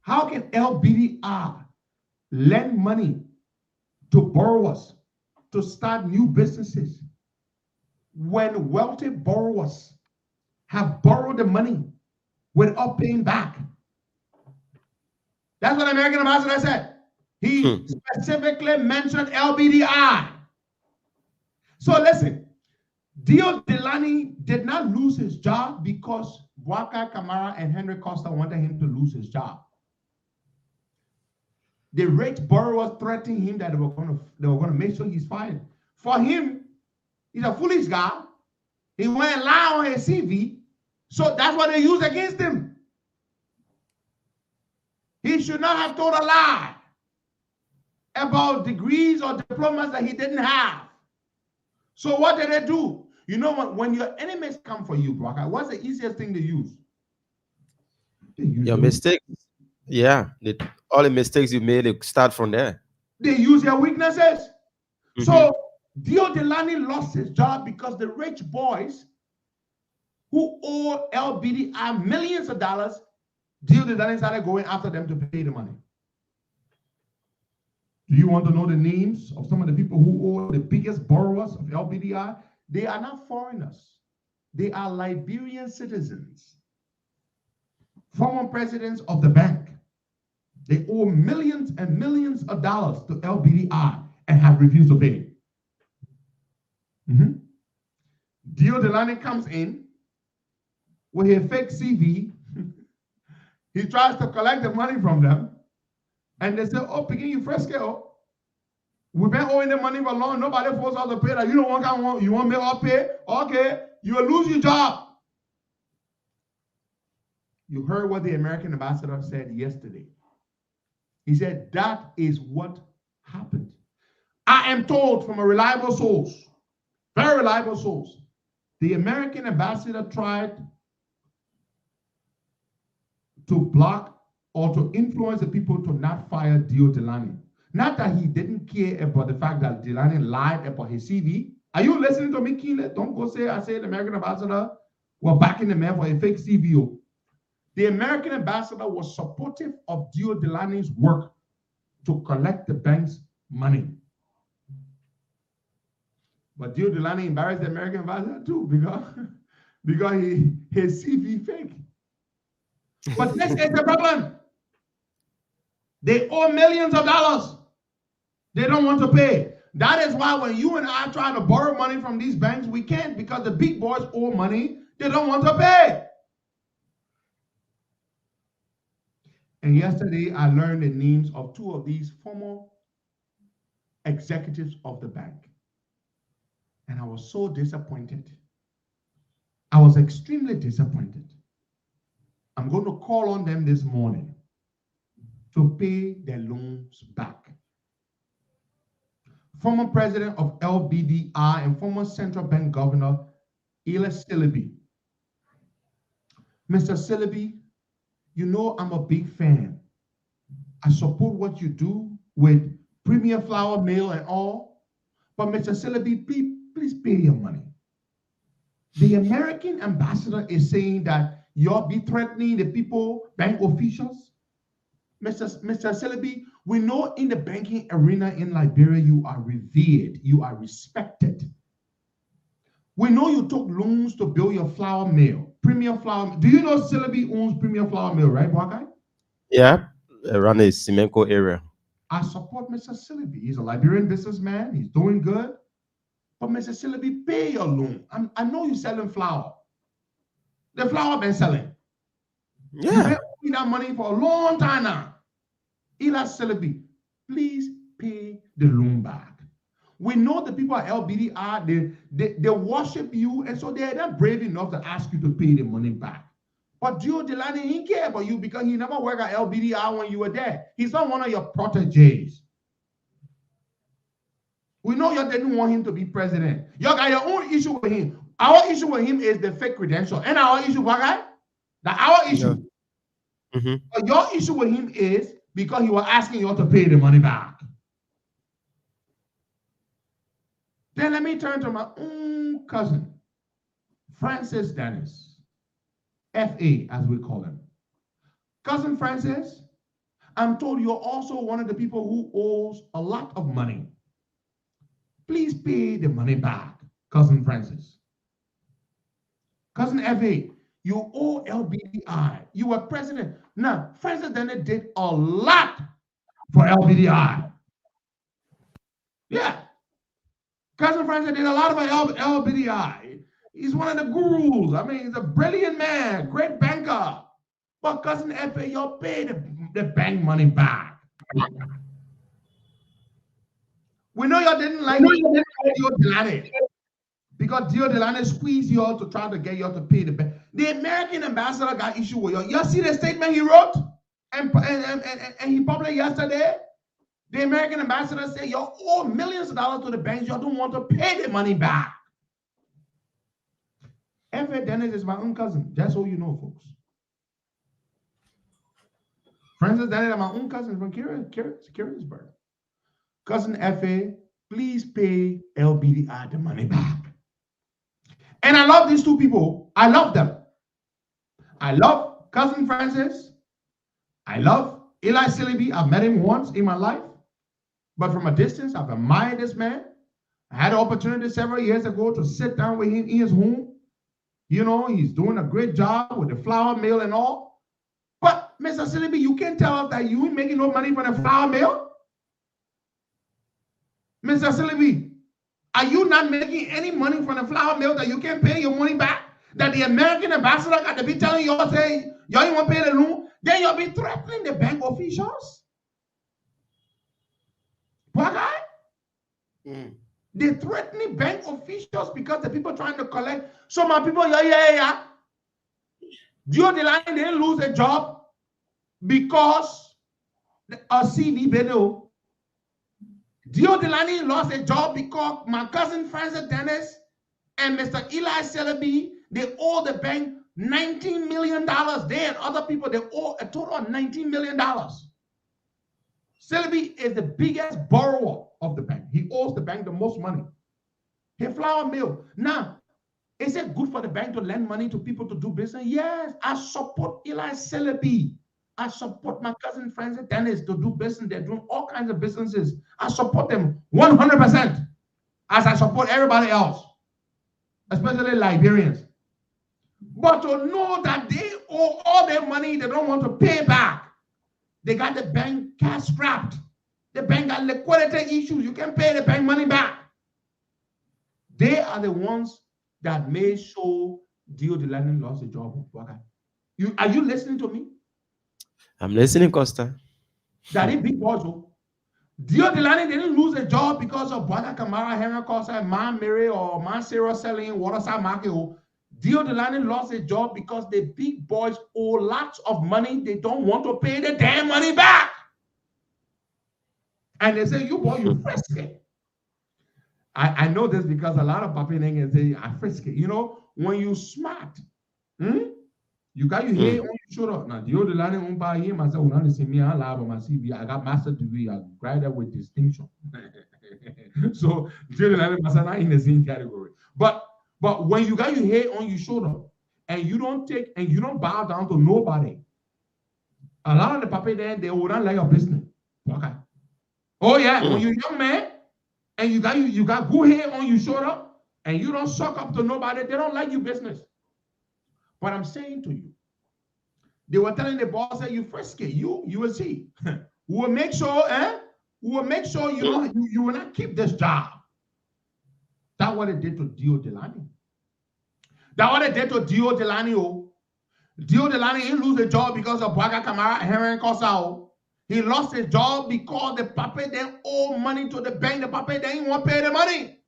how can LBDR lend money to borrowers to start new businesses when wealthy borrowers have borrowed the money without paying back? That's what American ambassador said. He specifically mentioned LBDI. So listen, Dio Delany did not lose his job because Bwaka Kamara and Henry Costa wanted him to lose his job. The rich borrowers threatening him that they were going to make sure he's fired. For him, he's a foolish guy. He went and lied on his CV, so that's what they used against him. He should not have told a lie about degrees or diplomas that he didn't have. So what did they do? You know what? When your enemies come for you, Bwaka, what's the easiest thing to use? Your mistakes. Yeah. All the mistakes you made, they start from there. They use your weaknesses. Mm-hmm. So Dio Delany lost his job because the rich boys who owe LBDI millions of dollars, Dio Delany started going after them to pay the money. Do you want to know the names of some of the people who owe the biggest borrowers of LBDI? They are not foreigners. They are Liberian citizens, former presidents of the bank. They owe millions and millions of dollars to LBDI and have refused to pay. Mm-hmm. Dio Delany comes in with a fake CV. He tries to collect the money from them. And they say, oh, picking you fresco. We've been owing the money for long. Nobody forced us to pay that. You don't want, you want me to pay? Okay, you will lose your job. You heard what the American ambassador said yesterday. He said, that is what happened. I am told from a reliable source, very reliable source, the American ambassador tried to block or to influence the people to not fire Dio Delany. Not that he didn't care about the fact that Delany lied about his CV. Are you listening to me, Keelan? Don't go say I said the American ambassador was backing the man for a fake CV. The American ambassador was supportive of Dio Delany's work to collect the bank's money. But Dio Delany embarrassed the American ambassador too because his CV fake. But this is the problem. They owe millions of dollars. They don't want to pay. That is why when you and I try to borrow money from these banks, we can't, because the big boys owe money they don't want to pay. And yesterday, I learned the names of two of these former executives of the bank. And I was so disappointed. I was extremely disappointed. I'm going to call on them this morning to pay their loans back. Former president of LBDI and former central bank governor, Ila Sillaby. Mr. Sillaby, you know I'm a big fan. I support what you do with Premier Flour Mill and all. But Mr. Sillaby, please pay your money. The American ambassador is saying that you'll be threatening the people, bank officials. Mr. Sillaby, we know in the banking arena in Liberia, you are revered, you are respected. We know you took loans to build your flour mill, Premier Flour. Do you know Sillaby owns Premier Flour Mill, right, Wakai? Yeah, around the Simenko area. I support Mr. Sillaby. He's a Liberian businessman. He's doing good. But Mr. Sillaby, pay your loan. I know you're selling flour. The flour been selling. Yeah. You've been owing that money for a long time now. Ila Sillaby, please pay the loan back. We know the people at LBDR, they worship you, and so they're not brave enough to ask you to pay the money back. But Gio Delany, he care about you because he never worked at LBDR when you were there. He's not one of your proteges. We know you didn't want him to be president. You got your own issue with him. Our issue with him is the fake credential. And our issue, what guy? Our issue. Yeah. Mm-hmm. But your issue with him is because he was asking you to pay the money back. Then let me turn to my own cousin, Francis Dennis, FA as we call him. Cousin Francis, I'm told you're also one of the people who owes a lot of money. Please pay the money back, Cousin Francis. Cousin FA, you owe LBDI. You were president. Now, Francis Dennis did a lot for LBDI. Yeah. Cousin Francis did a lot for LBDI. He's one of the gurus. I mean, he's a brilliant man, great banker. But Cousin FA, you'll pay the bank money back. We know you didn't like Dio Delany because Dio Delany squeezed you all to try to get you all to pay the bank. The American ambassador got issue with you. You see the statement he wrote and he published yesterday? The American ambassador said you owe millions of dollars to the banks. You don't want to pay the money back. F.A. Dennis is my own cousin. That's all you know, folks. Francis Dennis is my own cousin from Curious-Burg. Cousin F.A., please pay LBDI the money back. And I love these two people. I love them. I love Cousin Francis. I love Eli Sillaby. I've met him once in my life. But from a distance, I've admired this man. I had the opportunity several years ago to sit down with him in his home. You know, he's doing a great job with the flour mill and all. But, Mr. Sillaby, you can't tell us that you ain't making no money from the flour mill. Mr. Sillaby, are you not making any money from the flour mill that you can't pay your money back? That the American ambassador got to be telling you all, say, y'all ain't want to pay the loan? Then you'll be threatening the bank officials? What guy? They're threatening bank officials because the people trying to collect. So my people, yeah. Gio Delany didn't lose a job because a CV video. Gio Delany lost a job because my cousin Francis Dennis and Mr. Eli Sillaby, they owe the bank $19 million. They and other people, they owe a total of $19 million. Sillaby is the biggest borrower of the bank. He owes the bank the most money. His flour mill. Now, is it good for the bank to lend money to people to do business? Yes, I support Eli Sillaby. I support my cousin Francis Dennis to do business. They're doing all kinds of businesses. I support them 100%, as I support everybody else, especially Liberians. But to know that they owe all their money, they don't want to pay back. They got the bank cash strapped. The bank got liquidity issues. You can pay the bank money back. They are the ones that made sure Dio Delaney lost a job. Are you listening to me? I'm listening, Costa. That is big boys. Dio Delaney didn't lose a job because of Bwana Kamara, Henry Costa, and Man Mary or Man Sarah selling Waterside Market. Dio Delaney lost a job because the big boys owe lots of money. They don't want to pay the damn money back. And they say, you boy, you frisky. I know this because a lot of papi niggas say, I frisky. You know, when you smart, you got your head on your shoulder. Now, Dio Delaney won't buy him. I said, well, see me, I live on my CV. I got master's degree. I graduated with distinction. So, Dio Delaney was not in the same category. But when you got your head on your shoulder and you don't bow down to nobody, a lot of the papi there, they will not like a business. Okay. Oh, yeah. When you're a young man and you got good hair on your shoulder and you don't suck up to nobody, they don't like your business. But I'm saying to you, they were telling the boss that you frisky, you will see. We will make sure, we will make sure you will not keep this job. That's what they did to Dio Delaney. That's what they did to Dio Delaney. Dio Delaney didn't lose a job because of Bwana Kamara and Henry Costa. He lost his job because the papi didn't owe money to the bank. The papi didn't want to pay the money.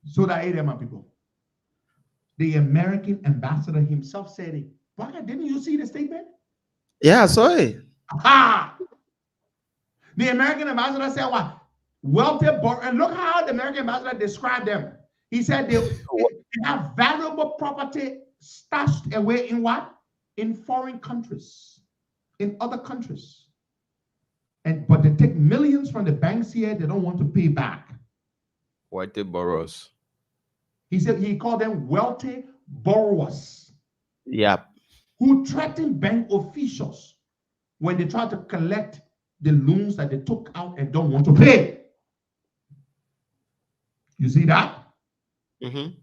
So that ate them, my people. The American ambassador himself said it. Bwana, didn't you see the statement? Yeah, I saw it. Aha! The American ambassador said what? Wealthy, and look how the American ambassador described them. He said they have valuable property stashed away in what? In foreign countries, in other countries. But they take millions from the banks here, they don't want to pay back. Wealthy borrowers. He said he called them wealthy borrowers. Yep. Who threaten bank officials when they try to collect the loans that they took out and don't want to pay. You see that? Mm-hmm.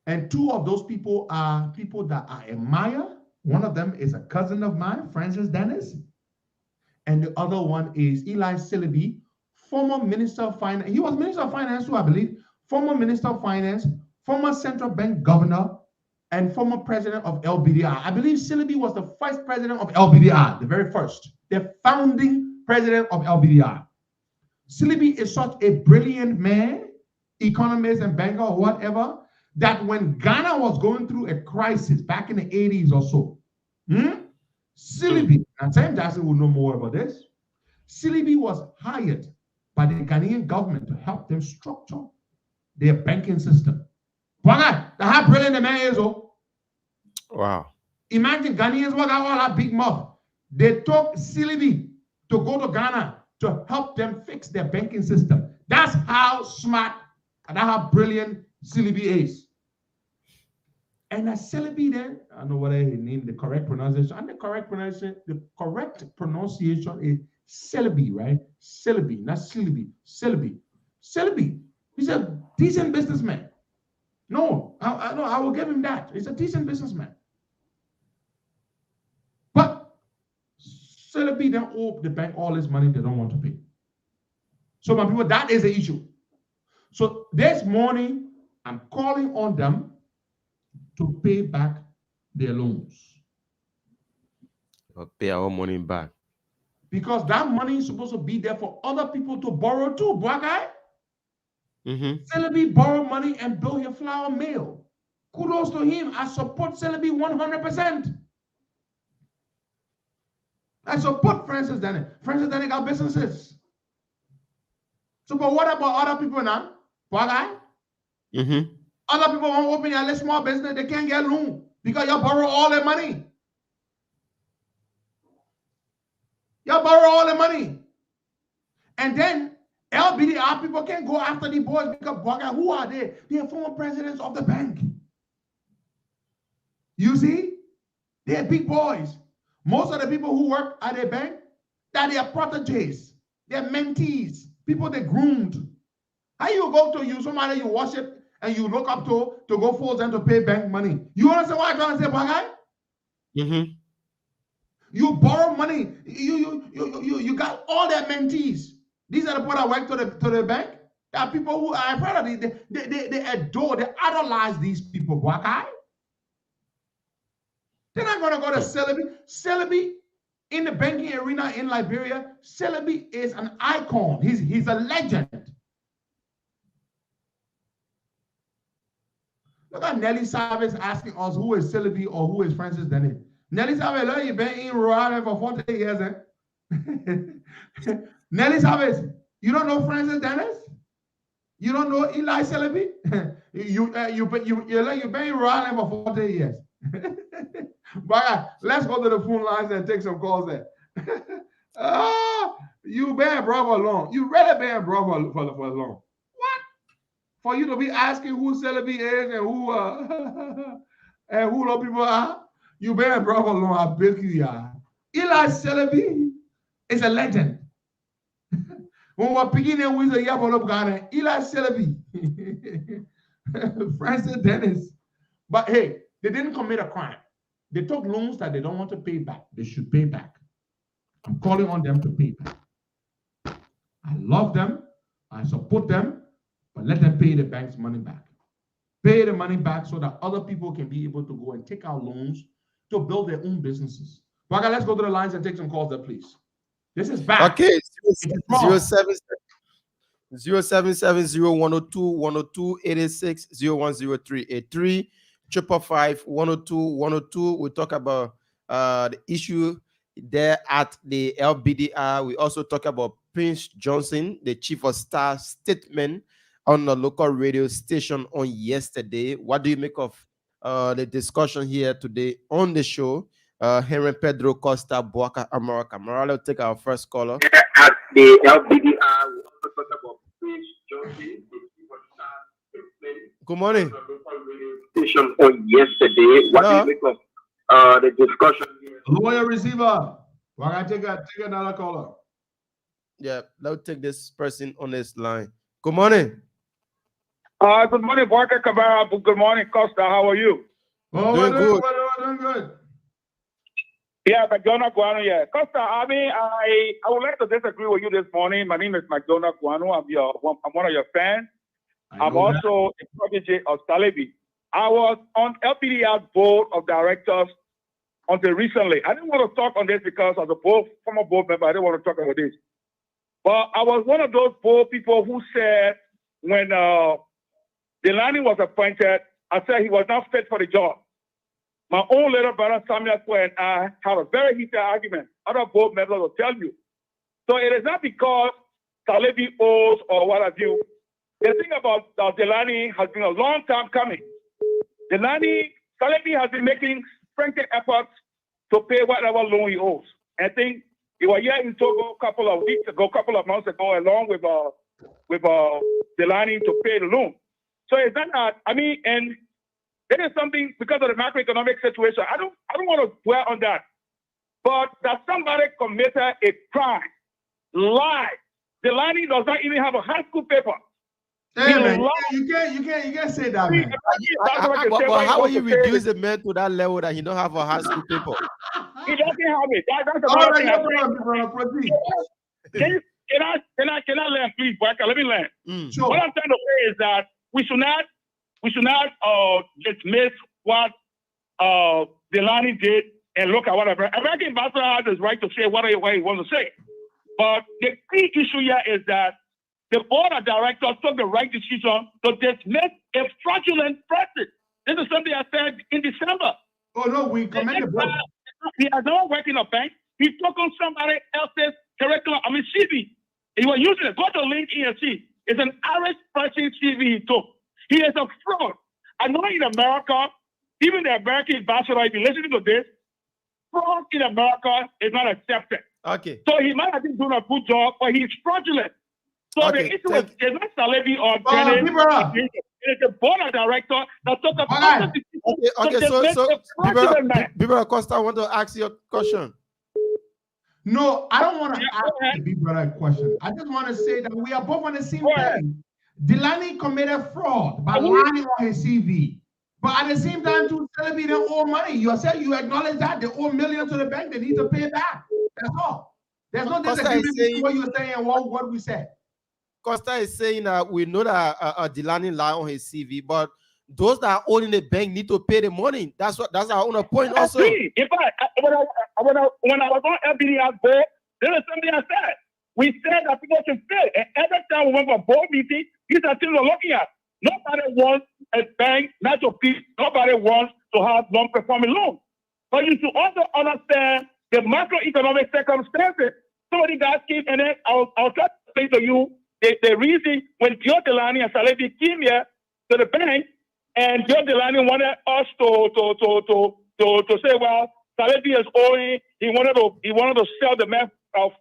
And two of those people are people that I admire. One of them is a cousin of mine, Francis Dennis. And the other one is Eli Sillaby, former Minister of Finance. He was Minister of Finance too, I believe. Former Minister of Finance, former Central Bank Governor, and former President of LBDI. I believe Sillaby was the first president of LBDI, the very first, the founding president of LBDI. Sillaby is such a brilliant man, economist and banker or whatever, that when Ghana was going through a crisis back in the 80s or so, Sillaby, and Sam Jackson will know more about this, Sillaby was hired by the Ghanaian government to help them structure their banking system. That's how brilliant the man is. Wow. Imagine Ghanaians got all that big mouth. They took Sillaby to go to Ghana to help them fix their banking system. That's how smart and that's how brilliant Sillaby is. And that Sillaby then, I don't know what I named the correct pronunciation. And the correct pronunciation is Sillaby, right? Sillaby, not Sillaby. Sillaby. He's a decent businessman. No, I will give him that. He's a decent businessman. But Sillaby then owe the bank all this money they don't want to pay. So my people, that is the issue. So this morning, I'm calling on them to pay back their loans. Pay our money back. Because that money is supposed to be there for other people to borrow too, black guy. Sillaby borrowed money and built your flour mill. Kudos to him. I support Sillaby 100%. I support Francis Denny. Francis Denny got businesses. So, but what about other people now? Black guy? Other people want to open a small business, they can't get loan because you borrow all their money. You borrow all the money. And then LBDR people can't go after the boys because who are they? They are former presidents of the bank. You see? They're big boys. Most of the people who work at the bank, that they are proteges, they're mentees, people they groomed. How you go to you, somebody you worship and you look up to go force them to pay bank money. You understand what I'm trying to say, guy? You borrow money. You got all their mentees. These are the people that work to the bank. There are people who I've heard of. They adore, they idolize these people. Black eye. They're not gonna go to Celebi. Celebi in the banking arena in Liberia. Celebi is an icon. He's a legend. Look at Nelly Savage asking us who is Celebi or who is Francis Dennis. Nelly Savage, you've been in Rhode Island for 40 years, eh? Nelly Savage, you don't know Francis Dennis? You don't know Eli Celebi? You've been in Rhode Island for 40 years. But let's go to the phone lines and take some calls there. You been Bravo alone. You really been Bravo for long. What? For you to be asking who Celebi is and who and who those people are? You been Bravo alone. I beg you, yeah. Eli Celebi is a legend. When we're beginning with a Yabolo Ghana, Eli Celebi, Francis Dennis. But hey, they didn't commit a crime. They took loans that they don't want to pay back. They should pay back. I'm calling on them to pay back. I love them. I support them. But let them pay the bank's money back. Pay the money back so that other people can be able to go and take out loans to build their own businesses. Baga, let's go to the lines and take some calls there, please. This is bad. Okay, 07701021028601038355102 55102 we talk about the issue there at the LBDR. We also talk about Prince Johnson, the chief of staff statement on the local radio station on yesterday. What do you make of the discussion here today on the show? Henry Pedro Costa Boaca America. Morale will take our first caller. At the LBDR, we also talk about Prince Johnson, the chief of staff statement. Good morning. Station on yesterday. What do you make of the discussion here? Lawyer receiver. Well, I take another caller. Yeah, let's take this person on this line. Good morning. Good morning, Walker Cabrera. Good morning, Costa. How are you? Oh, Doing good. Doing good. Yeah, McDonough Guano, yeah. Costa, I mean, I would like to disagree with you this morning. My name is McDonough Guano. I'm one of your fans. I'm also a protege of Celebi. I was on LPDR's board of directors until recently. I didn't want to talk on this because as a former board member, I didn't want to talk about this. But I was one of those board people who said when Delany was appointed, I said he was not fit for the job. My own little brother Samuel and I had a very heated argument. Other board members will tell you. So it is not because Celebi owes or what have you. The thing about Delany has been a long time coming. Celebi has been making strengthened efforts to pay whatever loan he owes. And I think he was here in Togo a couple of months ago, along with Delany to pay the loan. So it's not that, I mean, and there is something because of the macroeconomic situation. I don't want to dwell on that. But that somebody committed a crime, lied. Delany does not even have a high school paper. Hey, man, you can't say that, man. But how will you reduce a man to that level that he don't have a high school paper? He doesn't have it. That's the thing. Can I learn, please, Barker? Let me learn. Sure. What I'm trying to say is that we should not dismiss what Delany did and look at whatever. American ambassador has his right to say whatever he wants to say. But the key issue here is that the board of directors took the right decision to dismiss a fraudulent practice. This is something I said in December. Oh, no, we commend the board. He has not worked in a bank. He took on somebody else's curriculum, CV. He was using it. Go to LinkedIn and see. It's an Irish person CV he took. He is a fraud. I know in America, even the American ambassador, if you're listening to this, fraud in America is not accepted. Okay. So he might have been doing a good job, but he's fraudulent. So the issue is not Celebi or Dennis. It's the board of director that took a Bibera Costa, I want to ask you a question. No, I don't want to ask Bibera a question. I just want to say that we are both on the same page. Delany committed fraud by lying on his CV. But at the same time, to Celebi, they owe money. You said you acknowledge that they owe millions to the bank. They need to pay back. That's all. There's no disagreement between what you're saying and what we said. Costa is saying that we know that Delany lie on his CV, but those that are owning the bank need to pay the money. That's our own point also. In fact, when I was on LBDR board, there was something I said. We said that people should pay. And every time we went for board meeting, these are things we're looking at. Nobody wants a bank not to pay. Nobody wants to have non-performing loans. But you should also understand the macroeconomic circumstances. Some of the guys came, and then I'll try to say to you the reason when Joe Delany and Salebi came here to the bank, and Joe Delany wanted us to say, well, Salebi is owing. He wanted to sell the man of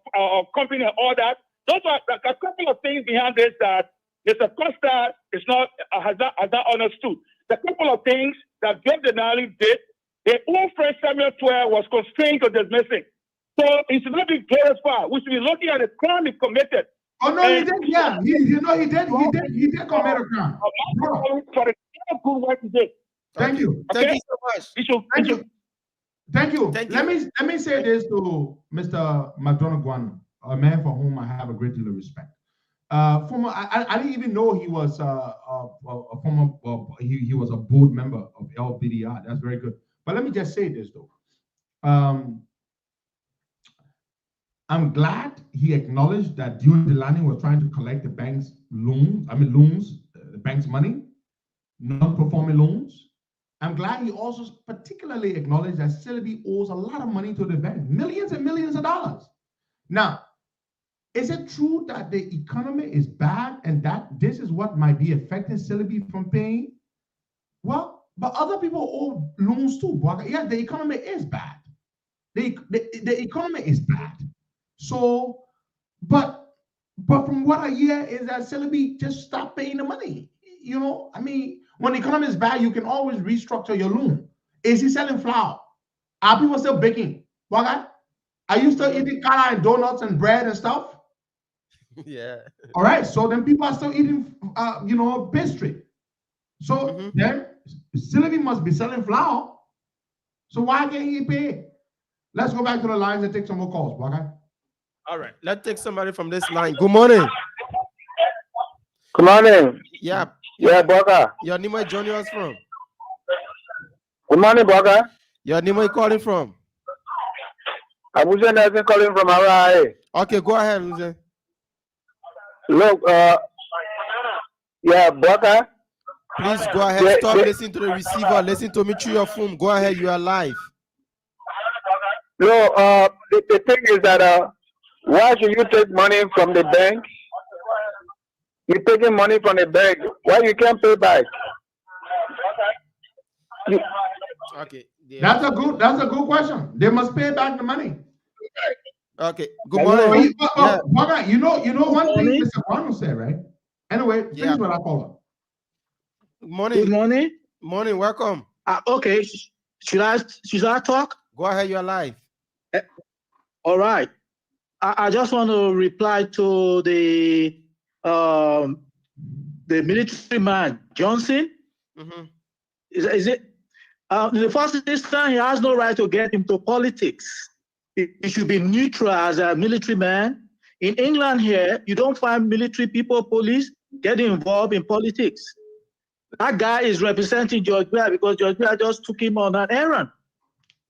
company and all that. Those are a couple of things behind this that Mr. Costa is not has not understood. The couple of things that Joe Delany did, their own friend Samuel Twelve was constrained to dismissing. So it should not be glorified. We should be looking at the crime he committed. Oh no, he did. Yeah, he did commit a crime. For the good work he did. Thank you. Okay? Thank you so much. Thank you. Let me say this to Mr. McDonald Guano, a man for whom I have a great deal of respect. I didn't even know he was a former. He was a board member of LBDR. That's very good. But let me just say this though. I'm glad he acknowledged that Joe Delany was trying to collect the bank's loans, the bank's money, non-performing loans. I'm glad he also particularly acknowledged that Celebi owes a lot of money to the bank, millions and millions of dollars. Now, is it true that the economy is bad and that this is what might be affecting Celebi from paying? Well, but other people owe loans too. Yeah, the economy is bad. The economy is bad. So, but from what I hear is that Celebi just stopped paying the money. You know, I mean, when the economy is bad, you can always restructure your loan. Is he selling flour? Are people still baking? Are you still eating kala and donuts and bread and stuff? Yeah. All right. So then people are still eating, pastry. So then Celebi must be selling flour. So why can't he pay? Let's go back to the lines and take some more calls. All right. Let's take somebody from this line. Good morning. Good morning. Yeah. Yeah, Boga. Your name where joining us from? Good morning, Boga. Your name where you calling from? I'm Uze Nelson calling from Hawaii. Okay, go ahead, Uze. Look, yeah, Boga. Please go ahead. Stop listening to the receiver. Listen to me through your phone. Go ahead. You are live. No, the thing is that why should you take money from the bank? You're taking money from the bank. Why you can't pay back? Okay. That's a good question. They must pay back the money. Okay. Good morning. But, you know one thing Mr. Guano said, right? Anyway, finish what I call him. Good morning. Good morning. Morning. Welcome. Okay. Should I talk? Go ahead. You're live. All right. I just want to reply to the military man Johnson. Mm-hmm. Is it? In the first instance, he has no right to get into politics. He should be neutral as a military man. In England here, you don't find military people, police, getting involved in politics. That guy is representing George Weah because George Weah just took him on an errand.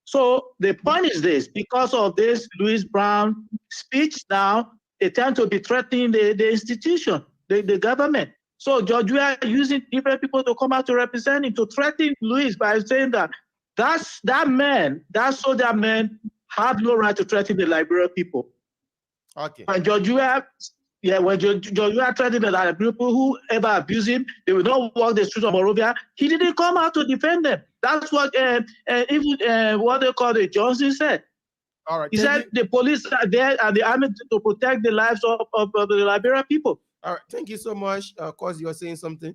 So the point is this: because of this Louis Brown speech, now they tend to be threatening the institution, the government. So George Weah using different people to come out to represent him, to threaten Louis by saying that that soldier man have no right to threaten the Liberian people. Okay. And George Weah, when George Weah threatened the Liberian people who ever abuse him, they will not walk the streets of Monrovia. He didn't come out to defend them. That's what even what they call the Johnson said. All right. He said the police are there and the army to protect the lives of the Liberian people. All right. Thank you so much. Of course, you're saying something.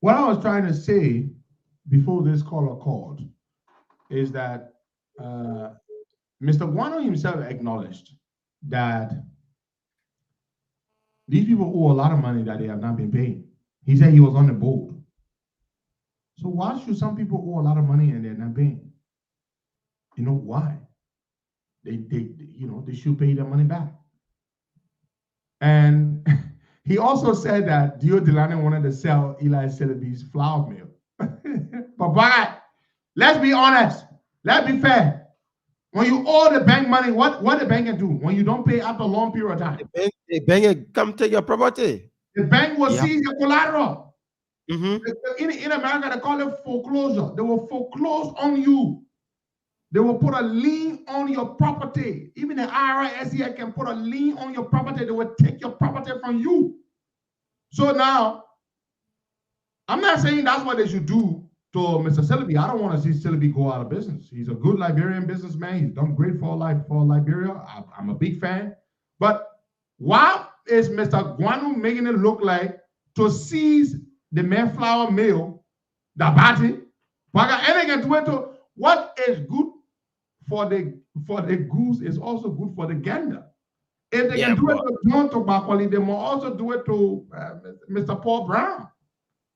What I was trying to say before this caller called is that Mr. Guano himself acknowledged that these people owe a lot of money that they have not been paying. He said he was on the board. So why should some people owe a lot of money and they're not paying? You know why? They should pay their money back. And he also said that Dio Delano wanted to sell Eli Celebi's flour mill. But why? Let's be honest. Let's be fair. When you owe the bank money, what the bank can do when you don't pay after a long period of time? The bank will come take your property. The bank will Yeah. seize your collateral. Mm-hmm. In America, they call it foreclosure. They will foreclose on you. They will put a lien on your property. Even the IRS here can put a lien on your property. They will take your property from you. So now, I'm not saying that's what they should do to Mr. Celebi. I don't want to see Celebi go out of business. He's a good Liberian businessman. He's done great for Liberia. I'm a big fan. But why is Mr. Guanu making it look like to seize the Mayflower mill, the body, what is good for the goose is also good for the gander. If they can do it to John Tobacco, they will also do it to Mr. Paul Brown.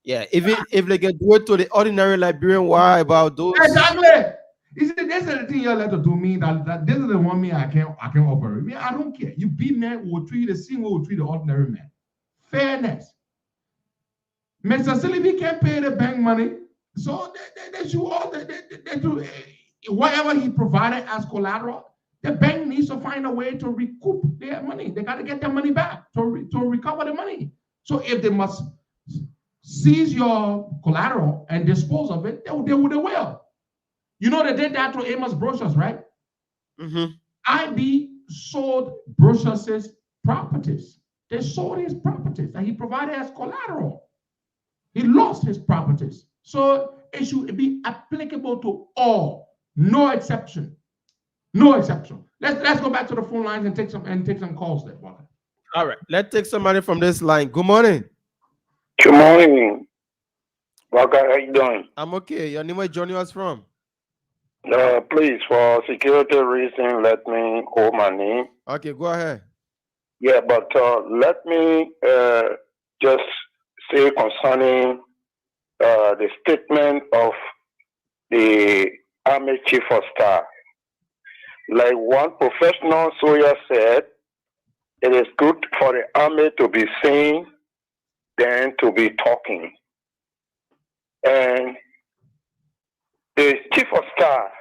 Yeah, even if they can do it to the ordinary Liberian, why about those? Exactly. You see, this is the thing you let to do me that this is the one me I can offer. Me, I don't care. You be man will treat the same way we treat the ordinary man. Fairness. Mr. Celebi can't pay the bank money, so they should all they do whatever he provided as collateral. The bank needs to find a way to recoup their money. They got to get their money back to recover the money. So if they must seize your collateral and dispose of it, they will. You know they did that to Amos Brochures, right? Mm-hmm. IB sold Brochures' properties. They sold his properties that he provided as collateral. He lost his properties. So it should be applicable to all, no exception. No exception. Let's go back to the phone lines and take some calls there. All right, let's take somebody from this line. Good morning. Good morning. Waka, how you doing? I'm okay. Your name is joining us from? Please, for security reason, let me hold my name. Okay, go ahead. Yeah, but let me just say concerning the statement of the Army Chief of Staff. Like one professional soldier said, it is good for the Army to be saying than to be talking. And the Chief of Staff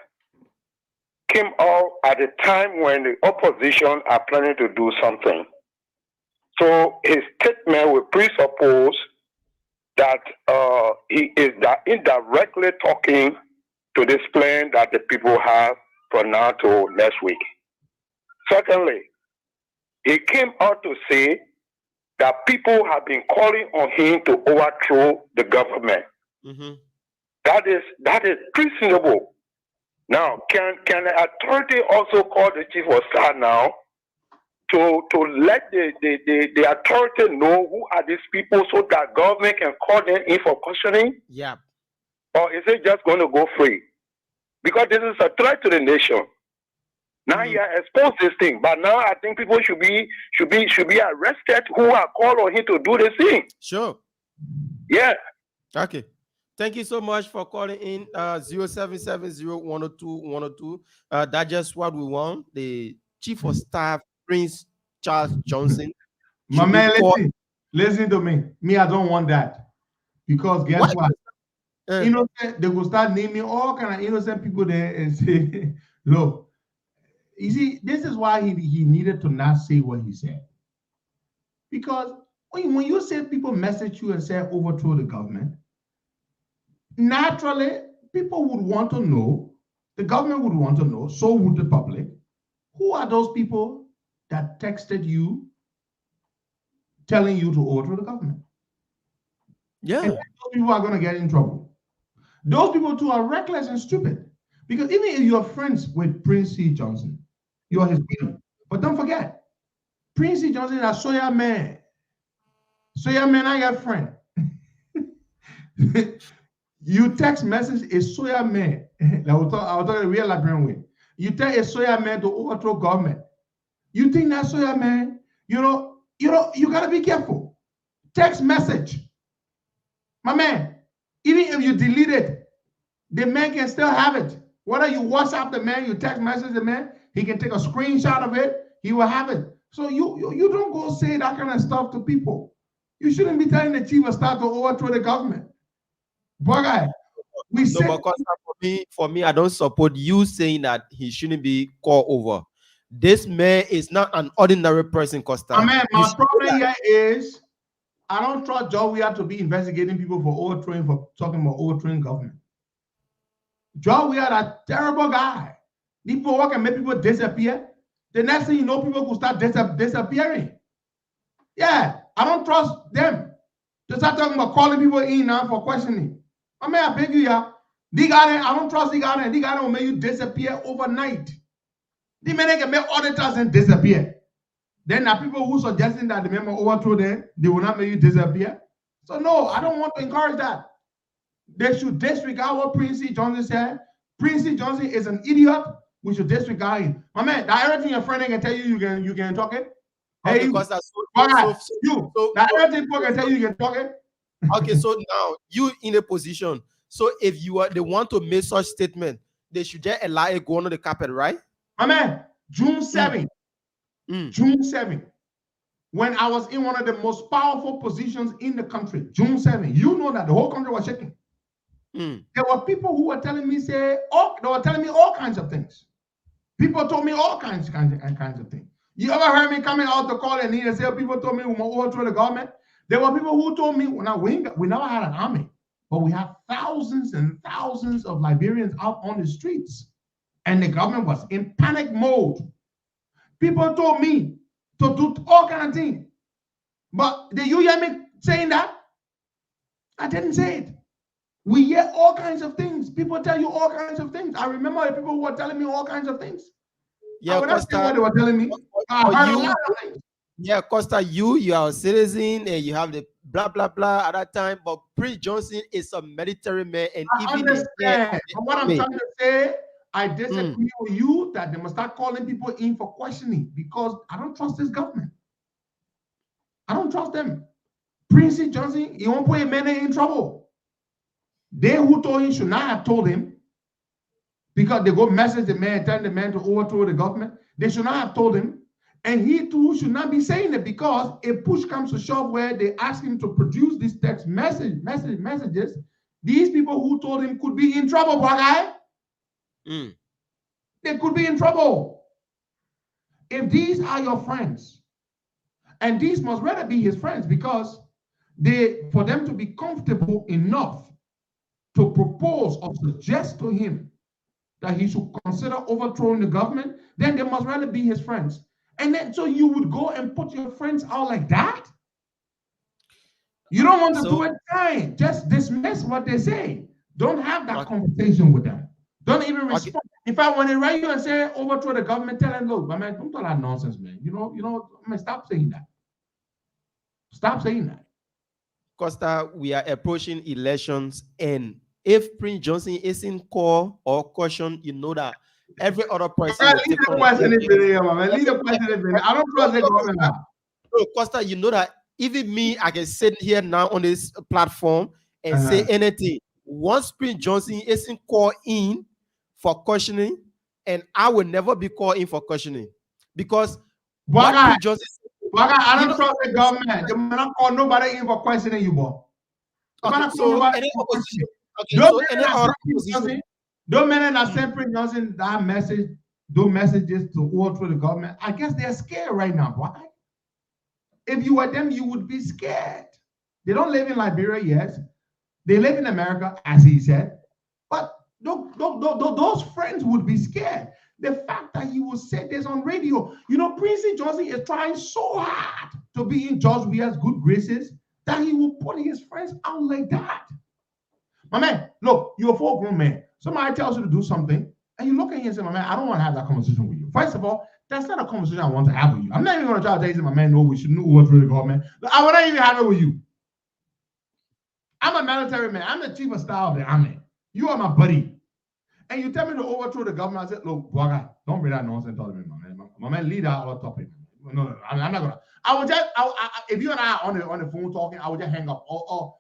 came out at a time when the opposition are planning to do something. So his statement will presuppose that he is indirectly talking to this plan that the people have from now to next week. Secondly, he came out to say that people have been calling on him to overthrow the government. Mm-hmm. That is treasonable. Now, can the authority also call the Chief of Staff now to let the authority know who are these people so that government can call them in for questioning? Yeah. Or is it just going to go free? Because this is a threat to the nation. Now you are exposed this thing, but now I think people should be arrested who are called on him to do this thing. Sure. Yeah. Okay. Thank you so much for calling in 0770-102-102. That's just what we want. The Chief of Staff, Prince Charles Johnson. My man, listen to me. Me, I don't want that. Because guess what? Innocent, they will start naming all kind of innocent people there and say, look, you see, this is why he needed to not say what he said. Because when you say people message you and say overthrow the government, naturally, people would want to know, the government would want to know, so would the public, who are those people that texted you telling you to overthrow the government? Yeah. And those people are going to get in trouble. Those people too are reckless and stupid. Because even if you're friends with Prince C. Johnson, you're his buddy. But don't forget, Prince C. Johnson is a Soya man. Soya man, I got a friend. You text message a Soya man. I'll talk a real Liberian way. You tell a Soya man to overthrow government. You think that Soya man, you gotta be careful. Text message. My man, Even if you delete it, the man can still have it. Whether you WhatsApp the man, you text message the man, he can take a screenshot of it, he will have it. So you don't go say that kind of stuff to people. You shouldn't be telling the chief of staff to overthrow the government. Boy, for me, I don't support you saying that he shouldn't be called over. This man is not an ordinary person, Costa. My problem here is I don't trust Joe. We have to be investigating people for talking about overthrowing government. Joe, we are a terrible guy. People work and make people disappear. The next thing you know, people will start disappearing. Yeah, I don't trust them. Just start talking about calling people in now for questioning. I mean, I beg you, yeah. I don't trust the guy. The guy will make you disappear overnight. The men can make auditors and disappear. Then there are people who suggesting that the member overthrow them, they will not make you disappear. So no, I don't want to encourage that. They should disregard what Prince C. Johnson said. Prince C. Johnson is an idiot. We should disregard him. My man, that everything your friend can tell you can talk it. Hey, because that's everything people can tell you can talk it. Okay, so now you in a position. So if they want to make such statement, they should just allow it go under the carpet, right? My man, June 7th. June 7th. When I was in one of the most powerful positions in the country, June 7th, you know that the whole country was shaking. There were people who were telling me, they were telling me all kinds of things. People told me all kinds of things. You ever heard me coming out to call and need to say people told me we will overthrow the government? There were people who told me, now we never had an army, but we have thousands and thousands of Liberians out on the streets. And the government was in panic mode. People told me to do all kinds of things. But did you hear me saying that? I didn't say it. We hear all kinds of things. People tell you all kinds of things. I remember the people who were telling me all kinds of things. Yeah, Costa, what they were telling me. Yeah, Costa, you are a citizen and you have the blah blah blah at that time. But Prince Johnson is a military man, and I understand. But what I'm trying to say, I disagree with you that they must start calling people in for questioning because I don't trust this government. I don't trust them. Prince Johnson, he won't put a man in trouble. They who told him should not have told him because they go message the man, tell the man to overthrow the government. They should not have told him. And he too should not be saying it because if push comes to shove where they ask him to produce these text messages, these people who told him could be in trouble, guy. They could be in trouble. If these are your friends, and these must rather be his friends because for them to be comfortable enough to propose or suggest to him that he should consider overthrowing the government, then they must rather be his friends. And then so you would go and put your friends out like that? You don't want to do it, fine. Just dismiss what they say. Don't have that conversation with them. Don't even respond. In fact, when they write you and say overthrow the government, tell them, look, man, don't talk that nonsense, man. You know, I mean, stop saying that. Stop saying that. Costa, we are approaching elections, and if Prince Johnson isn't called or cautioned, you know that every other person. I don't trust the government now. So, Costa, you know that even me, I can sit here now on this platform and say anything. Once Prince Johnson isn't called in for cautioning, and I will never be called in for cautioning because Prince Johnson. I don't trust the government. They will not call nobody in for questioning you, boy. Don't men that send Prince Johnson that message, those messages to overthrow the government. I guess they're scared right now, boy. If you were them, you would be scared. They don't live in Liberia yet. They live in America, as he said. But those friends would be scared. The fact that he will say this on radio, Prince Johnson is trying so hard to be in George Weah's good graces that he will put his friends out like that. My man, look, you're a full-grown man. Somebody tells you to do something, and you look at him and say, my man, I don't want to have that conversation with you. First of all, that's not a conversation I want to have with you. I'm not even going to try to tell you, my man, no, we shouldn't overthrow the government. I would not even have it with you. I'm a military man. I'm the chief of staff of the army. You are my buddy. And you tell me to overthrow the government. I said, look, Boga, don't bring that nonsense to me, my man. My man, lead out our topic. No, I'm not gonna. I would just, if you and I are on the phone talking, I would just hang up. Or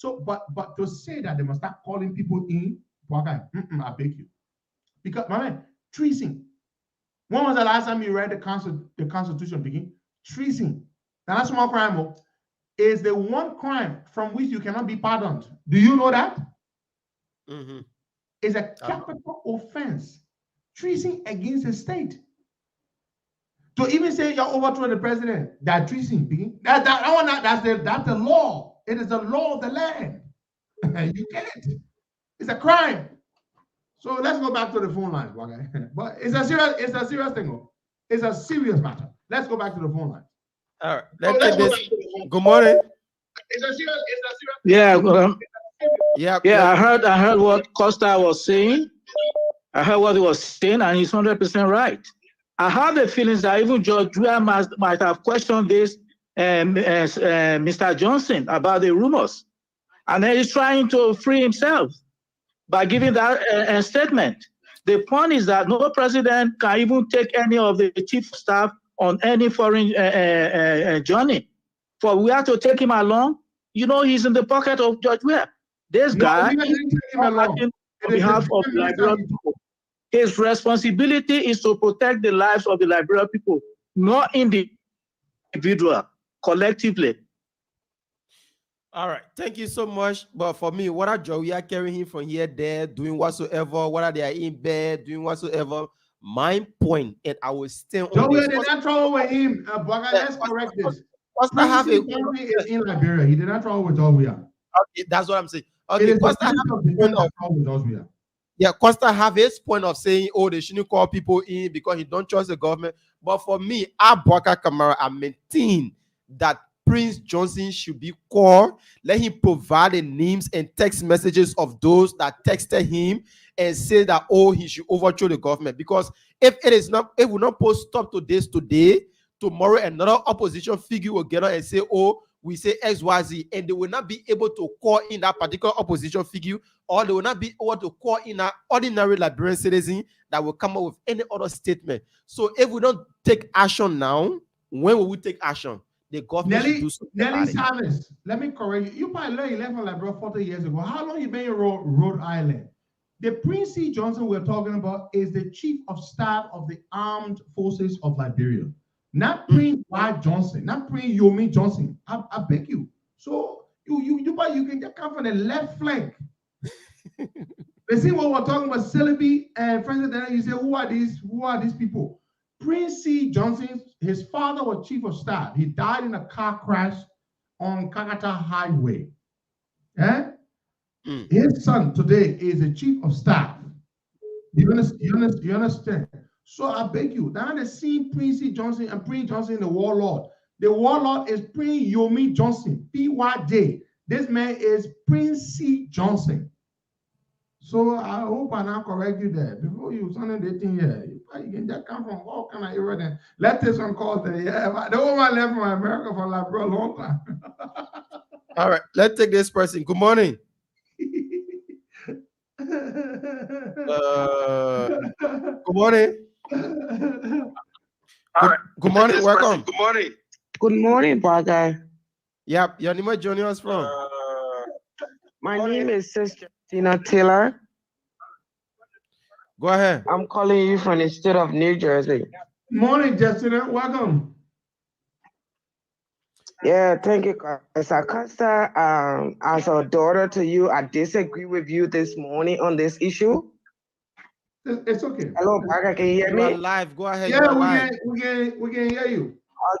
So, but to say that they must start calling people in, I beg you. Because, my man, treason. When was the last time you read the Constitution begin? Treason. Now, that's small crime. Is the one crime from which you cannot be pardoned. Do you know that? Mm-hmm. It's a capital offense. Treason against the state. To even say you're overthrow the president, that treason. That's the law. It is the law of the land. You can't. It's a crime. So let's go back to the phone lines, okay? But it's a serious thing. It's a serious matter. Let's go back to the phone lines. All right. Let's take this. Good morning. It's a serious. Yeah. Yeah. I heard what Costa was saying. I heard what he was saying, and he's 100% right. I have the feelings that even George Weah might have questioned this, Mr. Johnson, about the rumors, and then he's trying to free himself by giving that statement. The point is that no president can even take any of the chief of staff on any foreign journey. For we have to take him along, he's in the pocket of George Weah. This guy is on behalf of the Liberian people. His responsibility is to protect the lives of the Liberian people, not individual, collectively. All right, thank you so much. But for me, what are Joey carrying him from here, there, doing whatsoever, whether they are in bed, doing whatsoever, my point, and I will stay on Joey this. did not trouble with him. Let's correct this. Costa have a is in Liberia. He did not trouble with Joey. Okay, that's what I'm saying. Okay, Costa have a point of Costa have his point of saying, oh, they shouldn't call people in because he don't trust the government. But for me, Abubakar Kamara, I maintain that Prince Johnson should be called. Let him provide the names and text messages of those that texted him and say that, oh, he should overthrow the government. Because if we not post stop to this today, tomorrow another opposition figure will get on and say, oh, we say XYZ, and they will not be able to call in that particular opposition figure, or they will not be able to call in an ordinary Liberian citizen that will come up with any other statement. So if we don't take action now, when will we take action? The government should do something. Nelly Savage, let me correct you. You probably learned you left from Liberia 40 years ago. How long you been in Rhode Island? The Prince C. Johnson we're talking about is the chief of staff of the armed forces of Liberia. Not Prince Y. Johnson, not Prince Yomi Johnson. I beg you. So you can just come from the left flank. They see what we're talking about, Celebi and friends of the you say, who are these people? Prince C. Johnson, his father was chief of staff. He died in a car crash on Kakata Highway. His son today is the chief of staff. You understand? So I beg you, now they see Prince C. Johnson and Prince Johnson, the warlord. The warlord is Prince Yomi Johnson, PYJ. This man is Prince C. Johnson. So I hope I now correct you there. Before you turn the thing here, you can just come from all kind of area. Let's take some calls there. Yeah, the woman left from America for like a long time. All right, let's take this person. Good morning. Good morning. Good morning. Welcome. Good morning. Good morning, bad guy. Yep, your name is joining us from. My name is Sister Tina Taylor. Go ahead. I'm calling you from the state of New Jersey. Morning, Justina. Welcome. Yeah, thank you, Costa. As a daughter to you, I disagree with you this morning on this issue. It's okay. Hello, Baga, can you hear me? You're live. Go ahead. Yeah, we can hear you.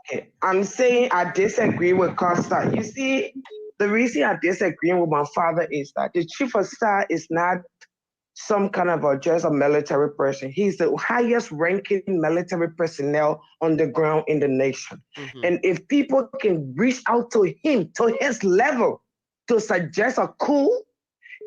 Okay, I'm saying I disagree with Costa. You see, the reason I disagree with my father is that the chief of staff is not some kind of just a military person. He's the highest ranking military personnel on the ground in the nation. And if people can reach out to him, to his level, to suggest a coup,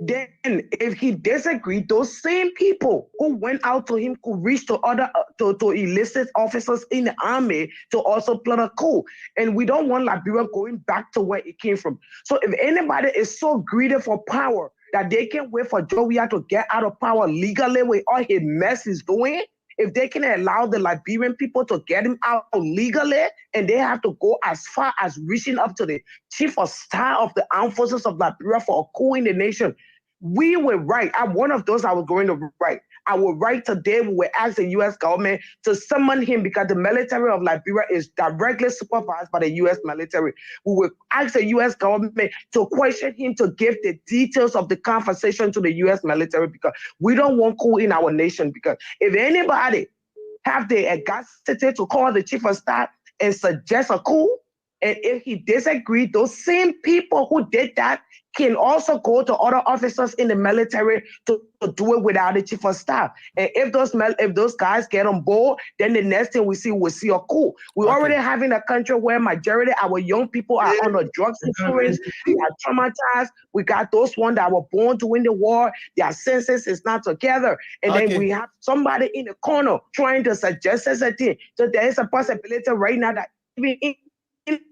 then if he disagreed, those same people who went out to him could reach to other to enlisted officers in the army to also plot a coup. And we don't want Liberia going back to where it came from. So if anybody is so greedy for power that they can wait for Joey to get out of power legally with all his mess he's doing, If they can allow the Liberian people to get him out legally, and they have to go as far as reaching up to the chief of staff of the armed forces of Liberia for a coup in the nation, we will write. I'm one of those I was going to write. I will write today. We will ask the U.S. government to summon him because the military of Liberia is directly supervised by the U.S. military. We will ask the U.S. government to question him to give the details of the conversation to the U.S. military because we don't want coup in our nation. Because if anybody have the audacity to call the chief of staff and suggest a coup, and if he disagreed, those same people who did that can also go to other officers in the military to do it without the chief of staff. And if those guys get on board, then the next thing we'll see a coup. We're already having a country where majority of our young people are under drugs influence, they are traumatized. We got those ones that were born during the war, their senses is not together. And then we have somebody in the corner trying to suggest such a thing. So there is a possibility right now that even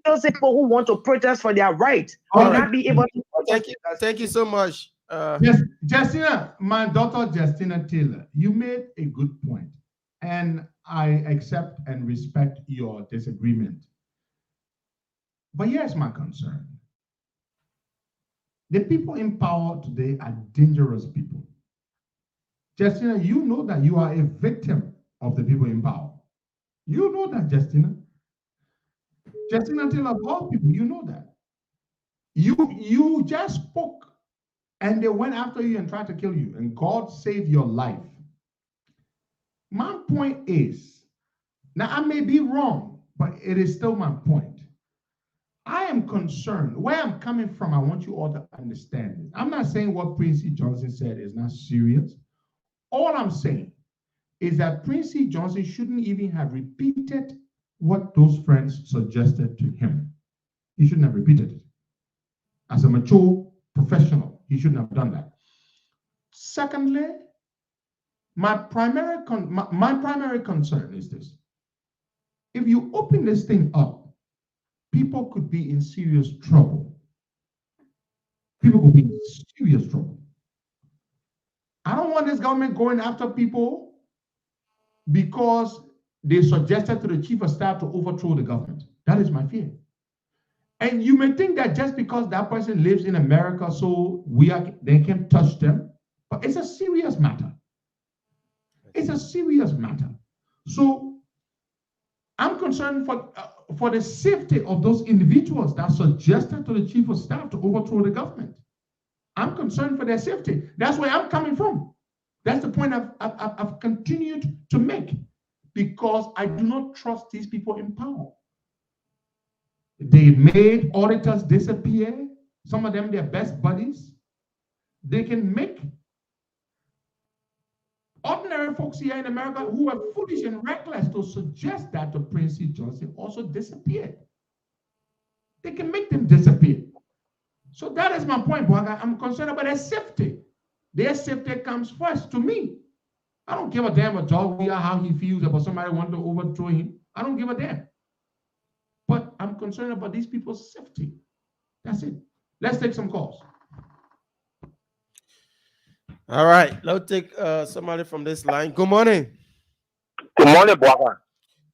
those people who want to protest for their rights will not be able to protest. Thank you so much. Yes, Justina, my daughter Justina Taylor, you made a good point, and I accept and respect your disagreement. But here's my concern. The people in power today are dangerous people. Justina, you know that you are a victim of the people in power. You know that, Justina. Justina Taylor, of all people, you know that. You just spoke, and they went after you and tried to kill you, and God saved your life. My point is, now I may be wrong, but it is still my point. I am concerned. Where I'm coming from, I want you all to understand this. I'm not saying what Prince Johnson said is not serious. All I'm saying is that Prince Johnson shouldn't even have repeated what those friends suggested to him. He shouldn't have repeated it. As a mature professional, he shouldn't have done that. Secondly, my primary concern is this. If you open this thing up, people could be in serious trouble. People could be in serious trouble. I don't want this government going after people because they suggested to the chief of staff to overthrow the government. That is my fear. And you may think that just because that person lives in America, so they can touch them, but it's a serious matter. It's a serious matter. So I'm concerned for the safety of those individuals that suggested to the chief of staff to overthrow the government. I'm concerned for their safety. That's where I'm coming from. That's the point I've continued to make, because I do not trust these people in power. They made auditors disappear. Some of them, their best buddies. They can make ordinary folks here in America who are foolish and reckless to suggest that to Prince Johnson also disappeared. They can make them disappear. So that is my point, Boaga. I'm concerned about their safety. Their safety comes first to me. I don't give a damn about how he feels about somebody wanting to overthrow him. I don't give a damn. But I'm concerned about these people's safety. That's it. Let's take some calls. All right. Let's take somebody from this line. Good morning. Good morning, Boaga.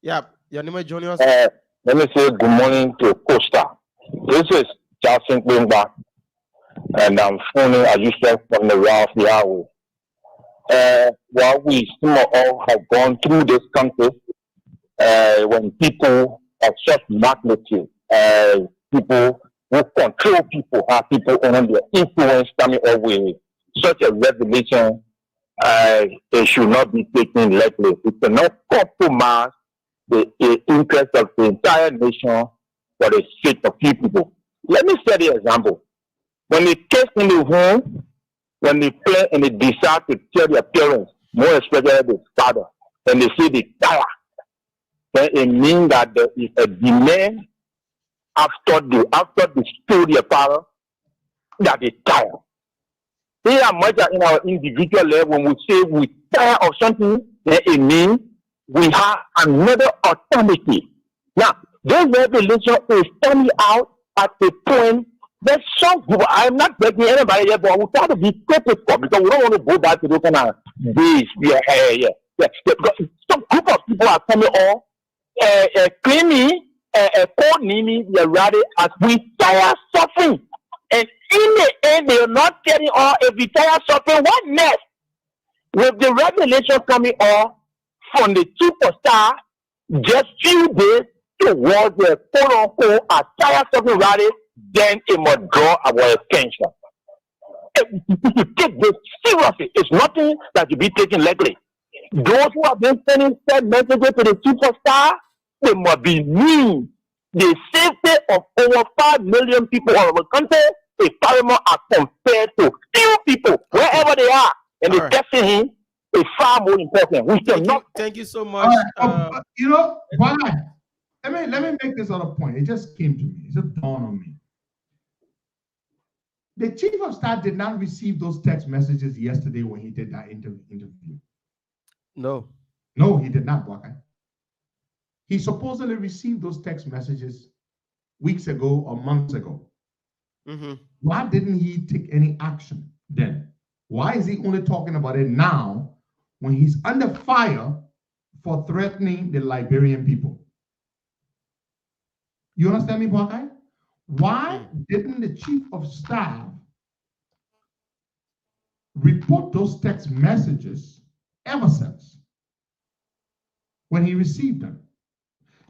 Yeah. Your name is Junius. Let me say good morning to Costa. This is Jackson Greenback, and I'm phoning, as you said, from the realty highway. While we some of all have gone through this country, when people of such magnitude, people who control people, have people under their influence coming away, such a revelation, it should not be taken lightly. It cannot compromise the interest of the entire nation for the sake of few people. Let me set the example. When they case in the home, when they play and they decide to tell their parents, more especially the father, and they say they tire, then it means that there is a demand after the story of father that they tire. Here much in our individual level, when we say we tire of something, then it means we have another alternative. Now, this revelation is coming out at a point that some people, I'm not begging anybody yet, but we try to be critical because we don't want to go back to those kind of days we are here. some group of people are coming on, claiming, calling me, the rally as we tire suffering. And in the end, they are not getting all a retire suffering. What next? With the revelation coming on from the superstar, just few days towards the quote-unquote attire suffering rally, then it must draw our attention. You take this seriously. It's nothing that you be taken lightly. Those who have been sending messages to the superstar, they must be mean. The safety of over 5 million people in our country is paramount as compared to few people, wherever they are, and the testing him is far more important. We cannot. Thank you so much. You know, why? Let me make this other point. It just came to me. It just dawned on me. The chief of staff did not receive those text messages yesterday when he did that interview. No. No, he did not, Bwaka. He supposedly received those text messages weeks ago or months ago. Mm-hmm. Why didn't he take any action then? Why is he only talking about it now when he's under fire for threatening the Liberian people? You understand me, Bwaka? Why didn't the chief of staff report those text messages ever since when he received them?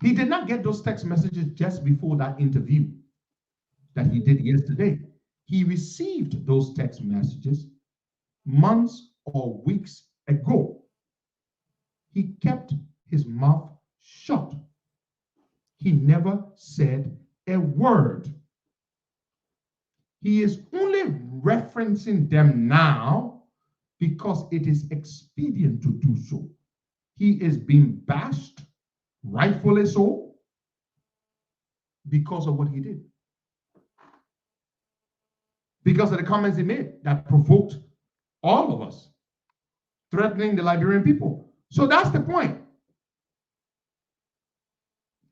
He did not get those text messages just before that interview that he did yesterday. He received those text messages months or weeks ago. He kept his mouth shut. He never said a word. He is only referencing them now because it is expedient to do so. He is being bashed, rightfully so, because of what he did. Because of the comments he made that provoked all of us, threatening the Liberian people. So that's the point.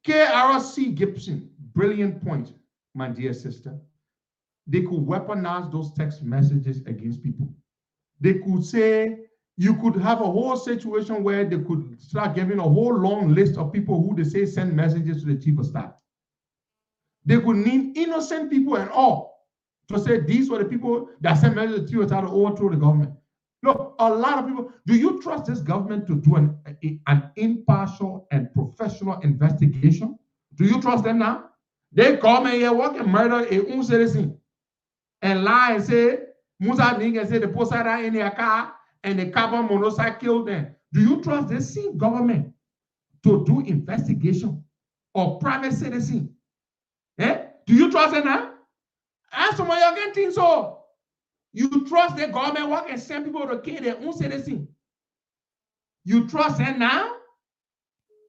KRC Gibson, brilliant point, my dear sister. They could weaponize those text messages against people. They could say, you could have a whole situation where they could start giving a whole long list of people who they say send messages to the chief of staff. They could name innocent people and all to say these were the people that sent messages to the chief of staff to overthrow the government. Look, a lot of people, do you trust this government to do an impartial and professional investigation? Do you trust them now? They come and here work and murder a own citizen and lie and say, Musa Ning and say the poster in their car and the carbon monoxide killed them. Do you trust the same government to do investigation of private citizen? Eh? Do you trust them now? Ask someone you can think so. You trust the government work and send people to kill their own citizen. You trust them now?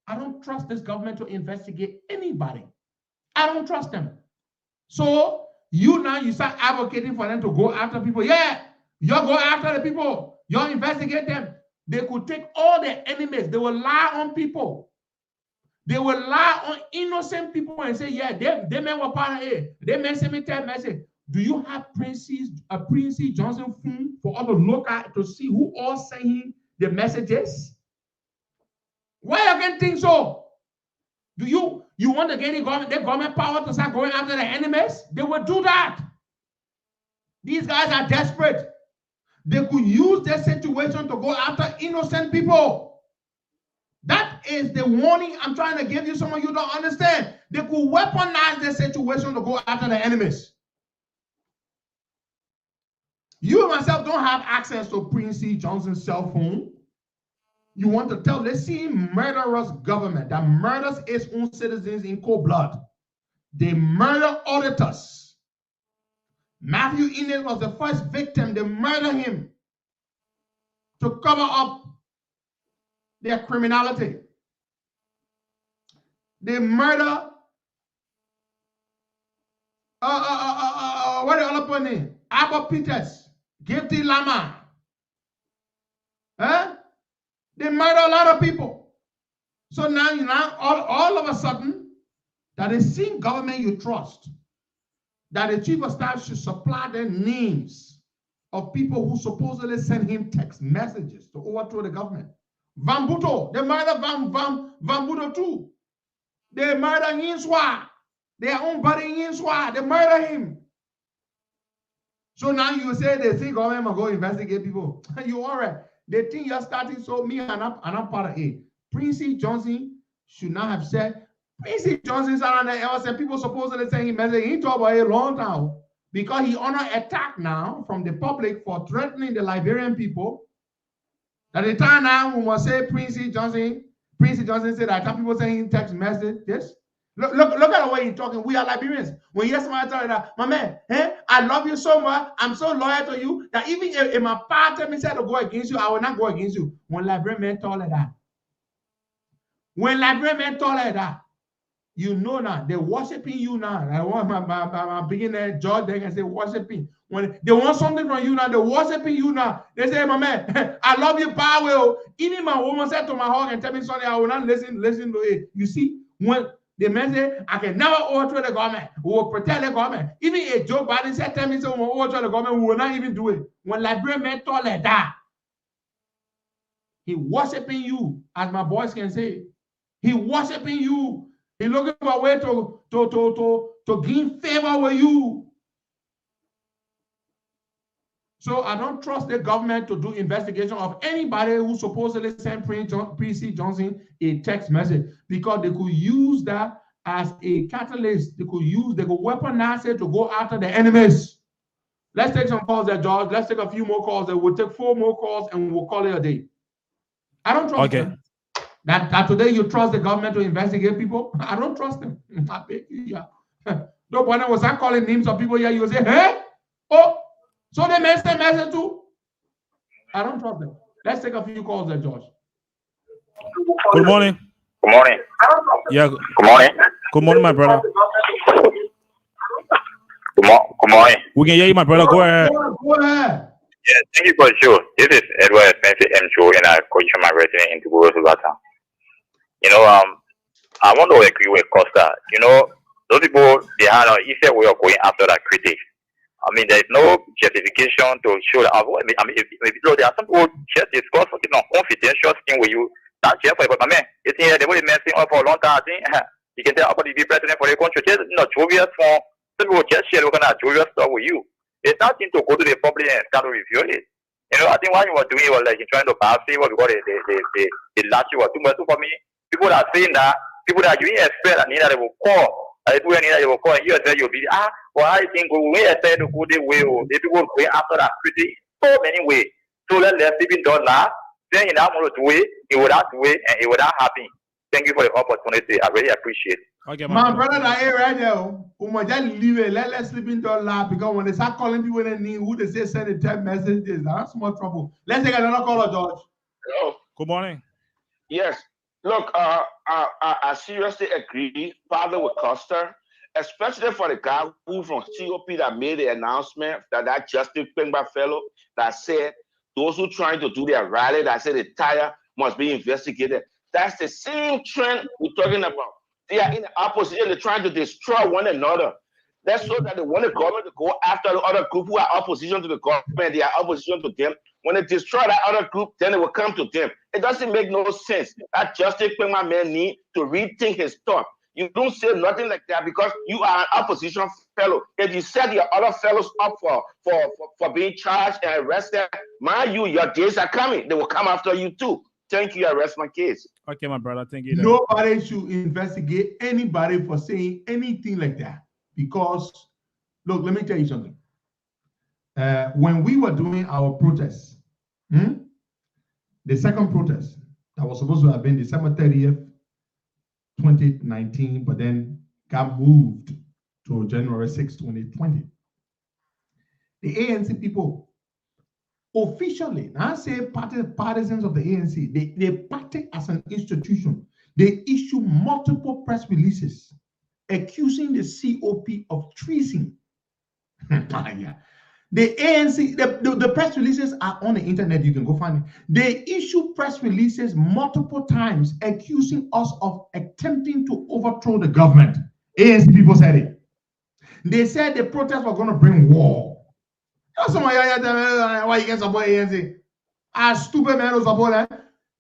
I don't trust this government to investigate anybody. I don't trust them. So you start advocating for them to go after people. Yeah, you go after the people. You investigate them. They could take all their enemies. They will lie on people. They will lie on innocent people and say, yeah, they may were part of it. They may send me that message. Do you have Princey Johnson phone for all the local to see who all sent him the messages? Why you can think so? Do you want to get the government power to start going after the enemies? They will do that. These guys are desperate. They could use their situation to go after innocent people. That is the warning I'm trying to give you. Some of you don't understand. They could weaponize their situation to go after the enemies. You and myself don't have access to Princey Johnson's cell phone. You want to tell the same murderous government that murders its own citizens in cold blood. They murder auditors. Matthew Innes was the first victim. They murder him to cover up their criminality. They murder what the other name? Abba Peters. Guilty Lama. Huh? They murder a lot of people. So now all of a sudden, that the same government you trust, that the chief of staff should supply the names of people who supposedly send him text messages to overthrow the government. Vambuto, they murder Vambuto too. They murder Yinswa. Their own buddy Yinswa. They murder him. So now you say they think government will go investigate people. You all right. They think you're starting. So me and I'm part of it. Princey Johnson should not have said. Princey Johnson's around there else and people supposedly saying he talked about it a long time because he under attack now from the public for threatening the Liberian people. At the time now when we say Princey Johnson said that time people saying text message this. Look at the way he's talking. We are Liberians. When you hear somebody tell you that, my man, I love you so much. I'm so loyal to you that even if my partner me said to go against you, I will not go against you. When Liberian men talk like that. When Liberian men talk like that, you know now, they're worshiping you now. I want my beginner George, they can say worshiping. When they want something from you now, they're worshiping you now. They say, my man, I love you, power. Even my woman said to my hug and tell me something, I will not listen to it. You see, when the man say, I can never overthrow the government. We will protect the government. Even if Joe Biden said, tell me so we will overthrow the government, we will not even do it. When Liberian men talk like that, he worshiping you, as my boys can say. He worshiping you. He looking for a way to gain favor with you. So I don't trust the government to do investigation of anybody who supposedly sent Princey Johnson a text message because they could use that as a catalyst. They could weaponize it to go after the enemies. Let's take some calls there, George. Let's take a few more calls there. We'll take 4 more calls and we'll call it a day. I don't trust them. That today you trust the government to investigate people? I don't trust them. Yeah. No, when I was calling names of people here, you say, hey? Oh, so they messed the message too? I don't trust them. Let's take a few calls there, George. Good morning. Good morning. Yeah. Good morning. Good morning, my brother. Good morning. We can hear you, my brother. Go ahead. Go ahead. Yeah, thank you for the show. This is Edward Spencer M. Show, and I coach my resident in Tugoro Sulatan. You know, I want to agree with Costa. You know, those people, they have an easier way of going after that critics. I mean, there is no justification to show that. I mean, if there are some people just discuss something on confidential thing with you. That's just for my man. You think they will be messing up for a long time. I think you can tell about the president for the country. Just jovial form. Some people just share looking at jovial stuff with you. It's nothing to go to the public and start to review it. You know, I think what you were doing was like trying to pass favor because they latch you too much. For me, people are saying that people that you expect that they will call. People that will call and you say you'll be well, I think we expect to go the way or the people go after that pretty so many ways. So let people don't laugh. Then you know to do it, it would have to wait and it would not happen. Thank you for the opportunity. I really appreciate it. Okay, my brother, that here right now, leave it. Let's sleep in the lab because when they start calling people in the who they say send a text messages, that's more trouble. Let's take another caller, George. Hello. Good morning. Yes. Look, I seriously agree, Father with Costa, especially for the guy who from COP that made the announcement that Justice Pengba fellow that said those who trying to do their rally that said the tire must be investigated. That's the same trend we're talking about. They are in the opposition. They're trying to destroy one another. That's so that they want the government to go after the other group who are opposition to the government. They are opposition to them. When they destroy that other group, then it will come to them. It doesn't make no sense. That Justice Pengma man need to rethink his thought. You don't say nothing like that because you are an opposition fellow. If you set your other fellows up for being charged and arrested, mind you, your days are coming. They will come after you too. Thank you. I rest my case. Okay, my brother. Thank you. Nobody should investigate anybody for saying anything like that. Because, look, let me tell you something. When we were doing our protests, the second protest that was supposed to have been December 30th, 2019, but then got moved to January 6, 2020. The ANC people officially, I say partisans of the ANC, they party as an institution. They issue multiple press releases accusing the COP of treason. The ANC, the press releases are on the internet. You can go find it. They issue press releases multiple times accusing us of attempting to overthrow the government. ANC people said it. They said the protests were going to bring war. That's why you guys support ANC. As stupid men who support that.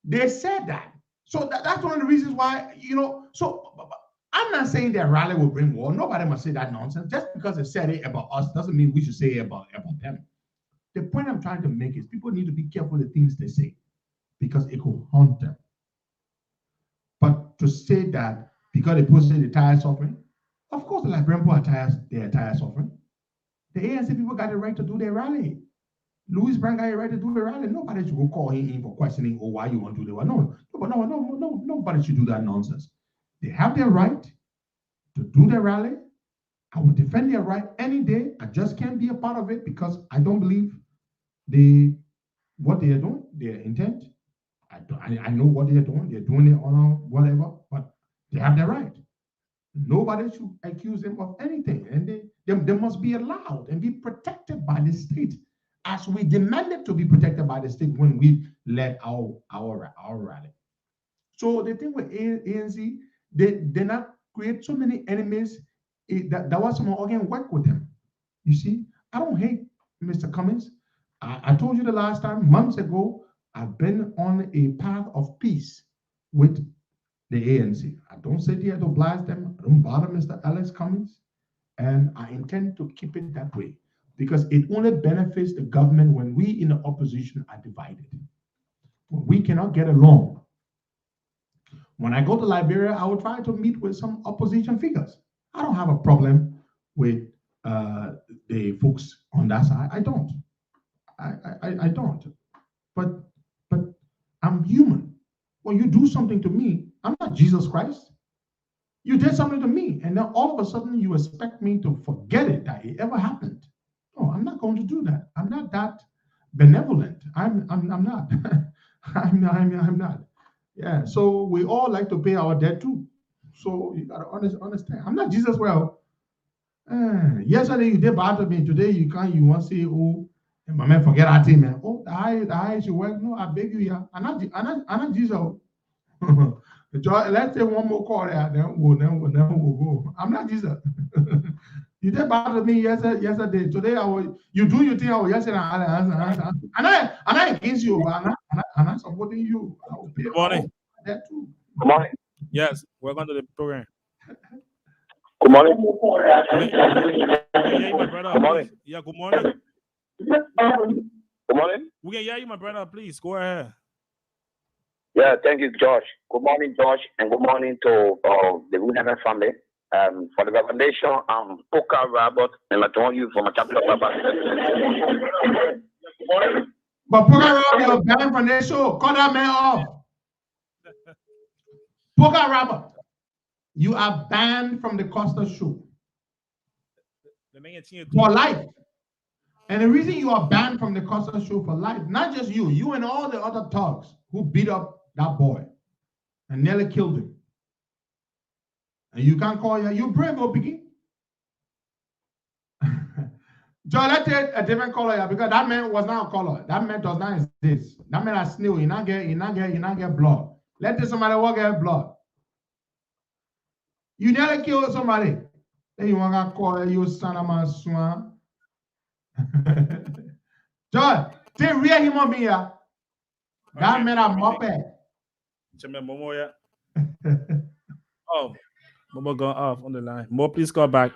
They said that. So that's one of the reasons why, so I'm not saying that rally will bring war. Nobody must say that nonsense. Just because they said it about us doesn't mean we should say it about them. The point I'm trying to make is people need to be careful with the things they say because it could haunt them. But to say that because they posted the tire suffering, of course the Liberian people are tire suffering. The ANC people got the right to do their rally. Louis Brown got the right to do the rally. Nobody should go call him in for questioning or why you want to do the rally. No, nobody should do that nonsense. They have their right to do their rally. I will defend their right any day. I just can't be a part of it because I don't believe what they are doing, their intent. I know what they are doing. They're doing it on whatever, but they have their right. Nobody should accuse them of anything, and they must be allowed and be protected by the state, as we demanded to be protected by the state when we led our rally. So the thing with ANC, they not create so many enemies. That was some organ work with them. You see, I don't hate Mr. Cummings. I told you the last time, months ago, I've been on a path of peace with the ANC. I don't sit here to blast them. I don't bother Mr. Alex Cummings. And I intend to keep it that way because it only benefits the government when we in the opposition are divided. When we cannot get along. When I go to Liberia, I will try to meet with some opposition figures. I don't have a problem with the folks on that side. I don't. I don't. But I'm human. When you do something to me, I'm not Jesus Christ. You did something to me, and then all of a sudden you expect me to forget it that it ever happened. No, I'm not going to do that. I'm not that benevolent. I'm not. I'm not. Yeah. So we all like to pay our debt too. So you gotta understand. I'm not Jesus. Well, yesterday you did bad to me. Today you can't. You want to say, oh, my man, forget that thing, man. Oh, the high should work. No, I beg you, yeah. I'm not Jesus. Let's take one more call there, then we'll go. I'm not Jesus. You did bad to me yesterday. Today you do your thing. Yesterday, and I against you, but I'm not supporting you. I will pay Good morning. That too. Good morning. Yes, welcome to the program. Good morning. Yeah, my brother. Good morning. Yeah, good morning. Good morning. We can hear you, my brother. Please go ahead. Yeah, thank you, Josh. Good morning, Josh, and good morning to the Remittance family. For the revelation, Poker Robert, and I join you from a chapter of Robert. But Poker Robert, you're banned from this show. Cut that man off. Poker Robert, you are banned from the Costa Show for life. And the reason you are banned from the Costa Show for life, not just you and all the other thugs who beat up that boy and nearly killed him. And you can't call you brave, oh, Biggie. Joe, let's take a different color here because that man was not a color. That man does not exist. That man has snail. He not get blood. Let this somebody walk get blood. You nearly killed somebody. Then you want to call you son of a swan. Joe, take real human being here. That man a muppet. Oh, Momo gone off on the line. Mo, please call back.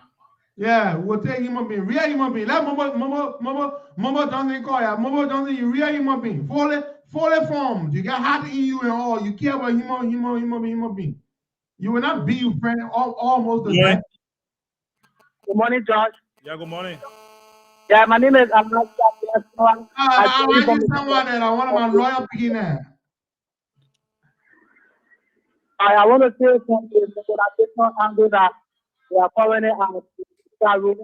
Yeah, we'll take human being, real human being. Let Momo Johnson call ya. Momo Johnson, you real human being. Fully formed. You got heart in you and all. You care about human being. You will not be your friend almost the same. Good morning, Josh. Yeah, good morning. Yeah, my name is Ahmad. I want someone that I want my lawyer beginner. I want to say something because I just not handle that we are calling it that room.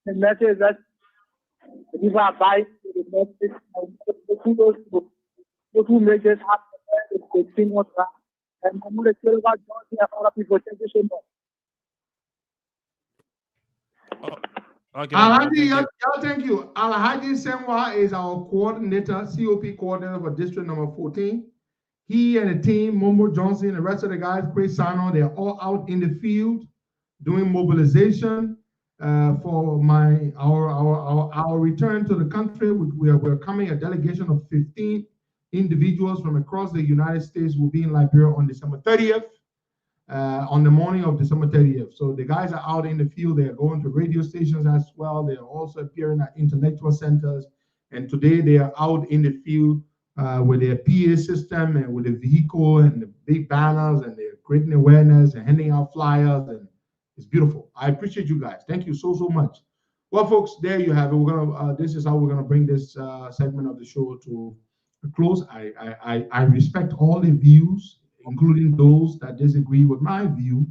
The message that people are buying the message and the people who make this happen is the thing of that. And I'm going to tell about Johnson and other people. Thank you so much. Okay. Alhaji, thank you. Alhaji Senwa is our coordinator, COP coordinator for District number 14. He and the team, Momo Johnson, and the rest of the guys, Chris Sano, they're all out in the field doing mobilization for our return to the country. We're coming a delegation of 15 individuals from across the United States will be in Liberia on December 30th, on the morning of December 30th. So the guys are out in the field. They are going to radio stations as well. They are also appearing at intellectual centers. And today they are out in the field with their PA system and with the vehicle and the big banners, and they're creating awareness and handing out flyers, and it's beautiful. I appreciate you guys. Thank you so much. Well, folks, there you have it. We're gonna. This is how we're gonna bring this segment of the show to a close. I respect all the views, including those that disagree with my view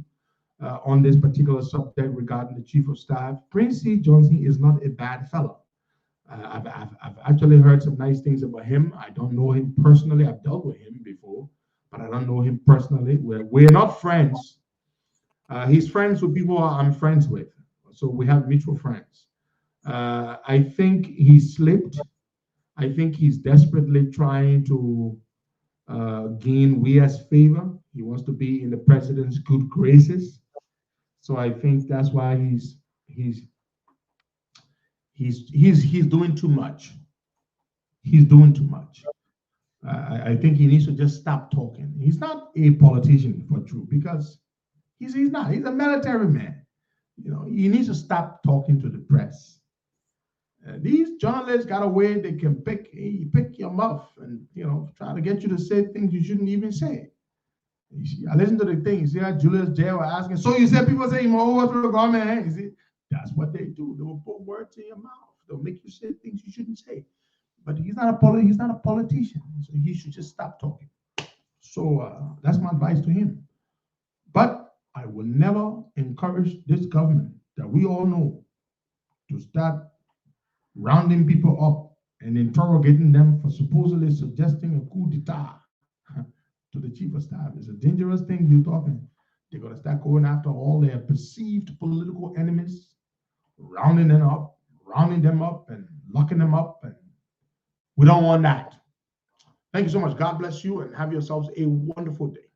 on this particular subject regarding the Chief of Staff. Prince C. Johnson is not a bad fellow. I've actually heard some nice things about him. I don't know him personally. I've dealt with him before, but I don't know him personally. We're not friends. He's friends with people I'm friends with, so we have mutual friends. I think he slipped. I think he's desperately trying to gain Weah's favor. He wants to be in the president's good graces. So I think that's why he's doing too much. He's doing too much. I think he needs to just stop talking. He's not a politician for true, because he's not. He's a military man. You know, he needs to stop talking to the press. These journalists got a way they can pick your mouth and, you know, try to get you to say things you shouldn't even say. I listen to the things. You see how Julius J was asking, so you said people say, over to the government. You see, that's what they do. They will put words in your mouth. They'll make you say things you shouldn't say. But he's not a politician, so he should just stop talking. So that's my advice to him. But I will never encourage this government that we all know to start rounding people up and interrogating them for supposedly suggesting a coup d'etat to the chief of staff. It's a dangerous thing you're talking. They're going to start going after all their perceived political enemies, rounding them up and locking them up. And we don't want that. Thank you so much. God bless you and have yourselves a wonderful day.